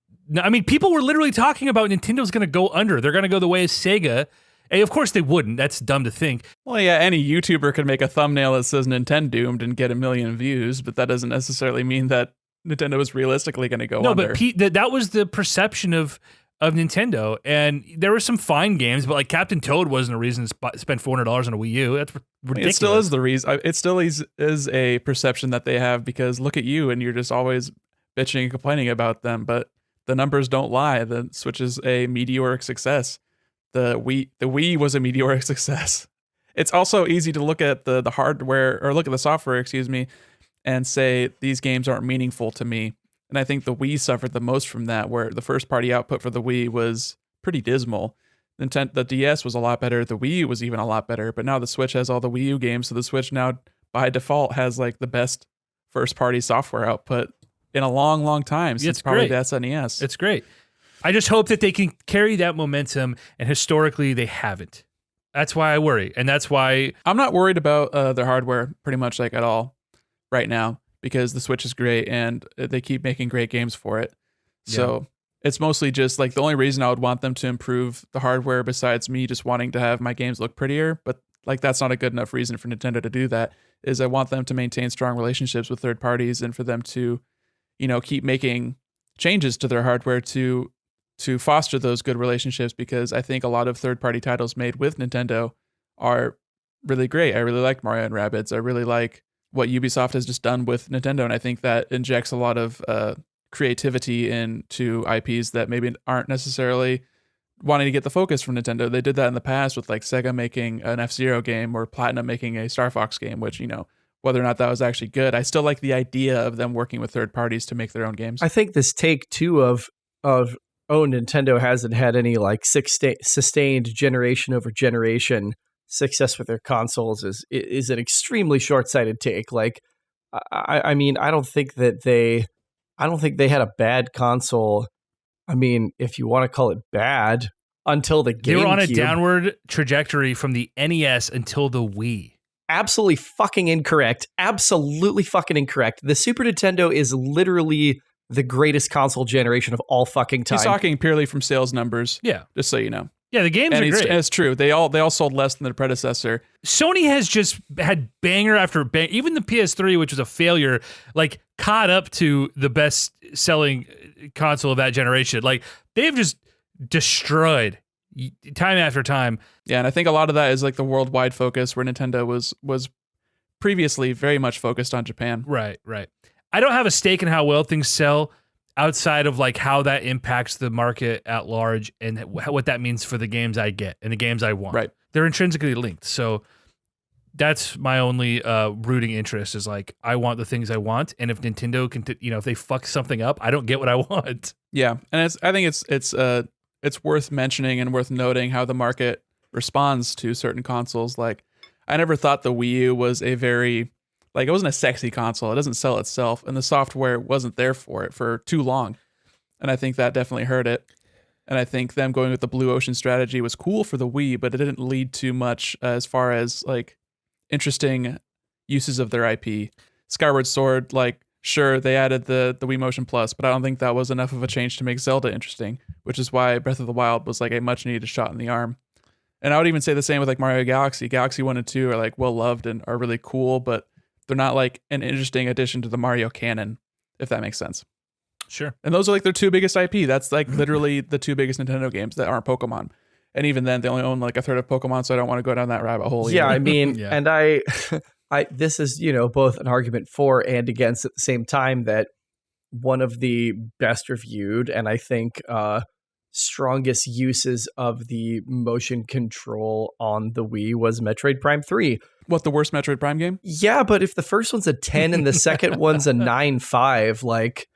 I mean, people were literally talking about Nintendo's going to go under. They're going to go the way of Sega. And of course they wouldn't. That's dumb to think. Well, yeah, any YouTuber could make a thumbnail that says Nintendo doomed and get 1 million views, but that doesn't necessarily mean that Nintendo is realistically going to go under. No, but that was the perception of Nintendo. And there were some fine games, but like Captain Toad wasn't a reason to spend $400 on a Wii U. That's ridiculous. It still is the reason. It still is a perception that they have, because look at you and you're just always bitching and complaining about them, but the numbers don't lie. The Switch is a meteoric success. The Wii was a meteoric success. It's also easy to look at the hardware, or look at the software, and say these games aren't meaningful to me. And I think the Wii suffered the most from that, where the first party output for the Wii was pretty dismal. The DS was a lot better. The Wii U was even a lot better, but now the Switch has all the Wii U games. So the Switch now by default has like the best first party software output in a long, long time since probably the SNES. It's great. I just hope that they can carry that momentum, and historically they haven't. That's why I worry, and that's why I'm not worried about their hardware pretty much like at all right now, because the Switch is great and they keep making great games for it. So it's mostly just like the only reason I would want them to improve the hardware, besides me just wanting to have my games look prettier, but like that's not a good enough reason for Nintendo to do that, is I want them to maintain strong relationships with third parties, and for them to, keep making changes to their hardware to foster those good relationships, because I think a lot of third-party titles made with Nintendo are really great. I really like Mario and Rabbids. I really like what Ubisoft has just done with Nintendo, and I think that injects a lot of creativity into IPs that maybe aren't necessarily wanting to get the focus from Nintendo. They did that in the past with like Sega making an F-Zero game or Platinum making a Star Fox game, which, whether or not that was actually good, I still like the idea of them working with third parties to make their own games. I think this take too of Nintendo hasn't had any like sustained generation over generation success with their consoles is an extremely short-sighted take. Like, I mean, I don't think they had a bad console I mean, if you want to call it bad, until the GameCube. They were on a downward trajectory from the NES until the Wii. Absolutely fucking incorrect. Absolutely fucking incorrect. The Super Nintendo is literally the greatest console generation of all fucking time. He's talking purely from sales numbers. Yeah. Just so you know. Yeah, the games And are great. it's true. They all sold less than their predecessor. Sony has just had banger after banger. Even the PS3, which was a failure, like caught up to the best selling console of that generation. Like they've just destroyed time after time. Yeah, and I think a lot of that is like the worldwide focus where Nintendo was previously very much focused on Japan. Right. I don't have a stake in how well things sell outside of like how that impacts the market at large and what that means for the games I get and the games I want. Right. They're intrinsically linked. So that's my only rooting interest is like, I want the things I want. And if Nintendo can, if they fuck something up, I don't get what I want. Yeah. And I think it's worth mentioning and worth noting how the market responds to certain consoles. Like I never thought the Wii U was a very, like it wasn't a sexy console. It doesn't sell itself and the software wasn't there for it for too long. And I think that definitely hurt it. And I think them going with the Blue Ocean strategy was cool for the Wii, but it didn't lead to much as far as like interesting uses of their IP. Skyward Sword, like sure they added the Wii Motion Plus, but I don't think that was enough of a change to make Zelda interesting, which is why Breath of the Wild was like a much needed shot in the arm. And I would even say the same with like Mario Galaxy. Galaxy 1 and 2 are like well loved and are really cool, but they're not like an interesting addition to the Mario canon, if that makes sense. Sure. And those are like their two biggest IP. That's like literally the two biggest Nintendo games that aren't Pokemon. And even then, they only own like a third of Pokemon, so I don't want to go down that rabbit hole. Yeah, either. I mean, Yeah. and I this is, both an argument for and against at the same time that one of the best reviewed and I think strongest uses of the motion control on the Wii was Metroid Prime 3. What, the worst Metroid Prime game? Yeah, but if the first one's a 10 and the second one's a 9.5, like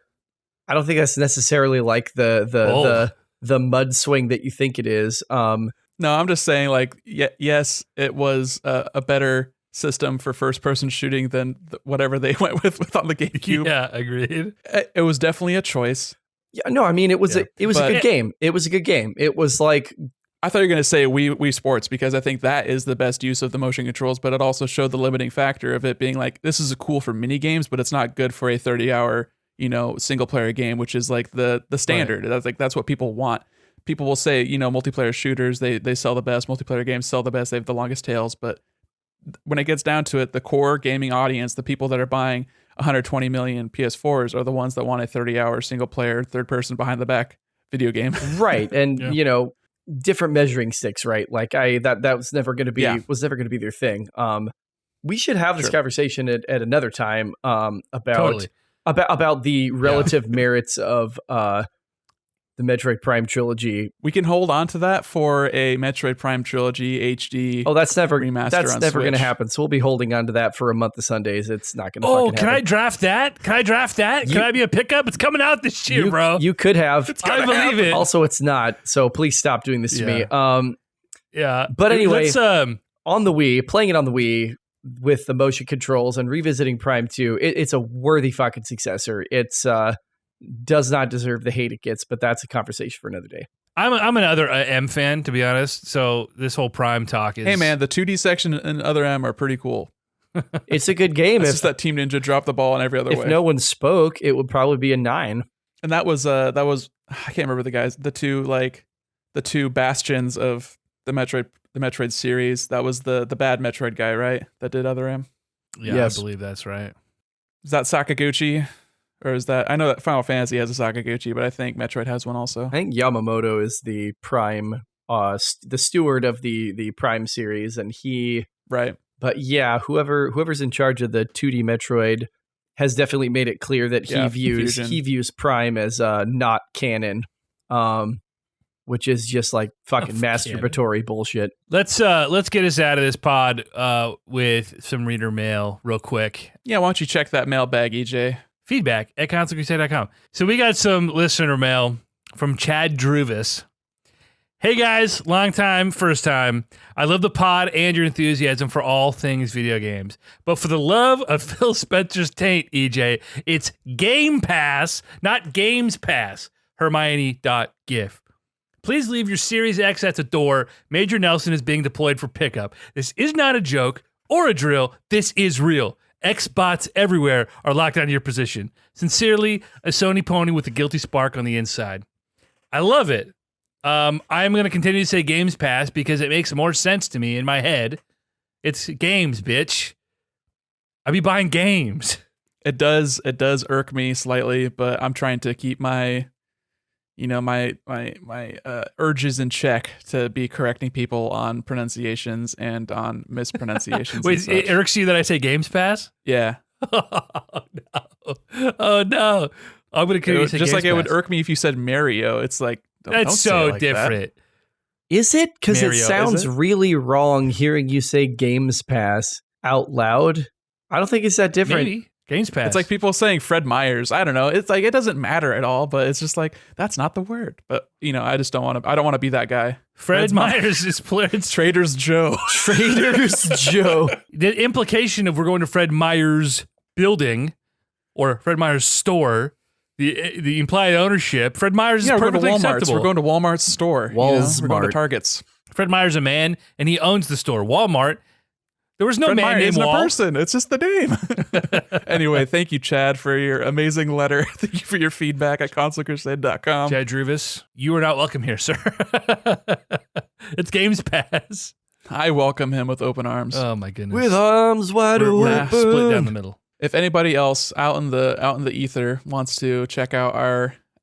I don't think that's necessarily like the mud swing that you think it is. No, I'm just saying like yes, it was a better system for first-person shooting than whatever they went with on the GameCube. Yeah, agreed. It was definitely a choice. Yeah, no, I mean it was a good game. It was a good game. It was like I thought you were going to say Wii Sports because I think that is the best use of the motion controls, but it also showed the limiting factor of it being like, this is cool for mini games, but it's not good for a 30-hour, single player game, which is like the standard. Right. That's what people want. People will say, multiplayer shooters, they sell the best. Multiplayer games sell the best. They have the longest tails. But when it gets down to it, the core gaming audience, the people that are buying 120 million PS4s are the ones that want a 30-hour single player, third person behind the back video game. Right. And, different measuring sticks, right? Like that was never going to be their thing. We should have this conversation at another time about the relative merits of the Metroid Prime trilogy. We can hold on to that for a Metroid Prime trilogy HD. Oh, that's never remaster. That's on never going to Switch. happen. So we'll be holding on to that for a month of Sundays. It's not going to. Oh, fucking can happen. I draft that? Can I be a pickup? It's coming out this year, bro. You could have. I believe it. Also, it's not. So please stop doing this to me. Yeah. But anyway, Let's, on the Wii, playing it on the Wii with the motion controls and revisiting Prime 2, it's a worthy fucking successor. It's does not deserve the hate it gets, but that's a conversation for another day. I'm another M fan, to be honest. So this whole Prime talk is. Hey man, the 2D section and other M are pretty cool. It's a good game. It's just that Team Ninja dropped the ball in every other way. If no one spoke, it would probably be a 9. And that was I can't remember the guys, the two bastions of the Metroid series. That was the bad Metroid guy, right? That did other M. Yeah, Yes. I believe that's right. Is that Sakaguchi? Or is that, I know that Final Fantasy has a Sakaguchi, but I think Metroid has one also. I think Yamamoto is the Prime, the steward of the Prime series, and he. Right. But yeah, whoever's in charge of the 2D Metroid has definitely made it clear that he views Prime as not canon, which is just like fucking masturbatory bullshit. Let's get us out of this pod with some reader mail real quick. Yeah, why don't you check that mailbag, EJ? Feedback at consolecrusade.com. So we got some listener mail from Chad Druvis. Hey guys, long time, first time. I love the pod and your enthusiasm for all things video games. But for the love of Phil Spencer's taint, EJ, it's Game Pass, not Games Pass. Hermione.gif. Please leave your Series X at the door. Major Nelson is being deployed for pickup. This is not a joke or a drill. This is real. X-bots everywhere are locked onto your position. Sincerely, a Sony pony with a guilty spark on the inside. I love it. I'm going to continue to say Games Pass because it makes more sense to me in my head. It's games, bitch. I be buying games. It does irk me slightly, but I'm trying to keep my urges in check to be correcting people on pronunciations and on mispronunciations. Wait, it irks you that I say Games Pass? Yeah. Oh no! I'm gonna continue to say just Games like it would Pass. irk me if you said Mario. It's like That's don't say so it like different. Is it? Because it Mario, is sounds it? really wrong hearing you say Games Pass out loud. I don't think it's that different. Maybe Games Pass. It's like people saying Fred Myers. I don't know. It's like it doesn't matter at all, but it's just like that's not the word. But I just don't want to. I don't want to be that guy. Fred Myers is it's Trader's Joe. Trader's Joe. the implication of we're going to Fred Myers building or Fred Myers store. The implied ownership. Fred Myers is We're going to perfectly Walmart's. acceptable. We're going to Walmart's store. We're going Walmart. to Target's. Fred Myers is a man, and he owns the store. Walmart. There was no Fred man Myers named isn't Wall. a person. It's just the name. Anyway, thank you, Chad, for your amazing letter. Thank you for your feedback at consolecrusade.com. Chad Druvas, you are not welcome here, sir. It's Games Pass. I welcome him with open arms. Oh my goodness. With arms wide we're open. split down the middle. If anybody else out in the ether wants to check out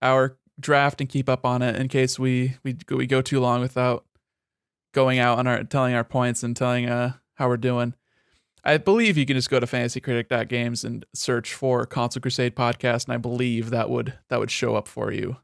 our draft and keep up on it in case we go too long without going out and telling our points and telling how we're doing, I believe you can just go to fantasycritic.games and search for Console Crusade podcast, and I believe that would show up for you.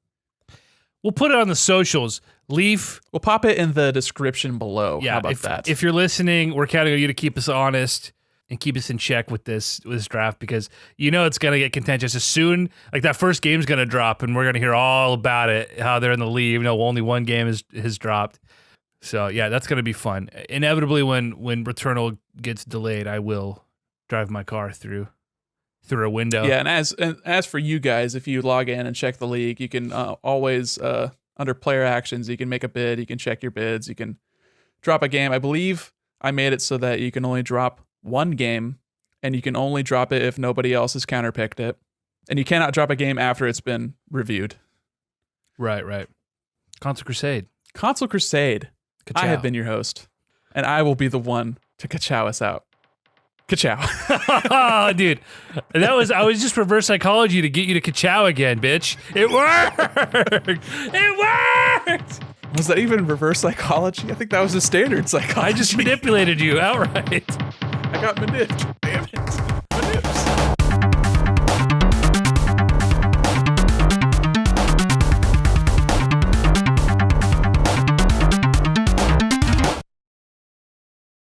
We'll put it on the socials. Leaf. We'll pop it in the description below. Yeah, How about that? If you're listening, we're counting on you to keep us honest and keep us in check with this draft because it's going to get contentious as soon like that first game's going to drop and we're going to hear all about it, how they're in the lead. Only one game has dropped. So yeah, that's going to be fun. Inevitably when Returnal gets delayed, I will drive my car through a window. Yeah, and as for you guys, if you log in and check the league, you can always under player actions, you can make a bid, you can check your bids, you can drop a game. I believe I made it so that you can only drop one game, and you can only drop it if nobody else has counterpicked it, and you cannot drop a game after it's been reviewed. Right. Console Crusade. Console Crusade. Ka-chow. I have been your host, and I will be the one to ka-chow us out. Ka-chow. Oh, dude. I was just reverse psychology to get you to ka-chow again, bitch. It worked. It worked. Was that even reverse psychology? I think that was a standard psychology. I just manipulated you outright. I got manipulated.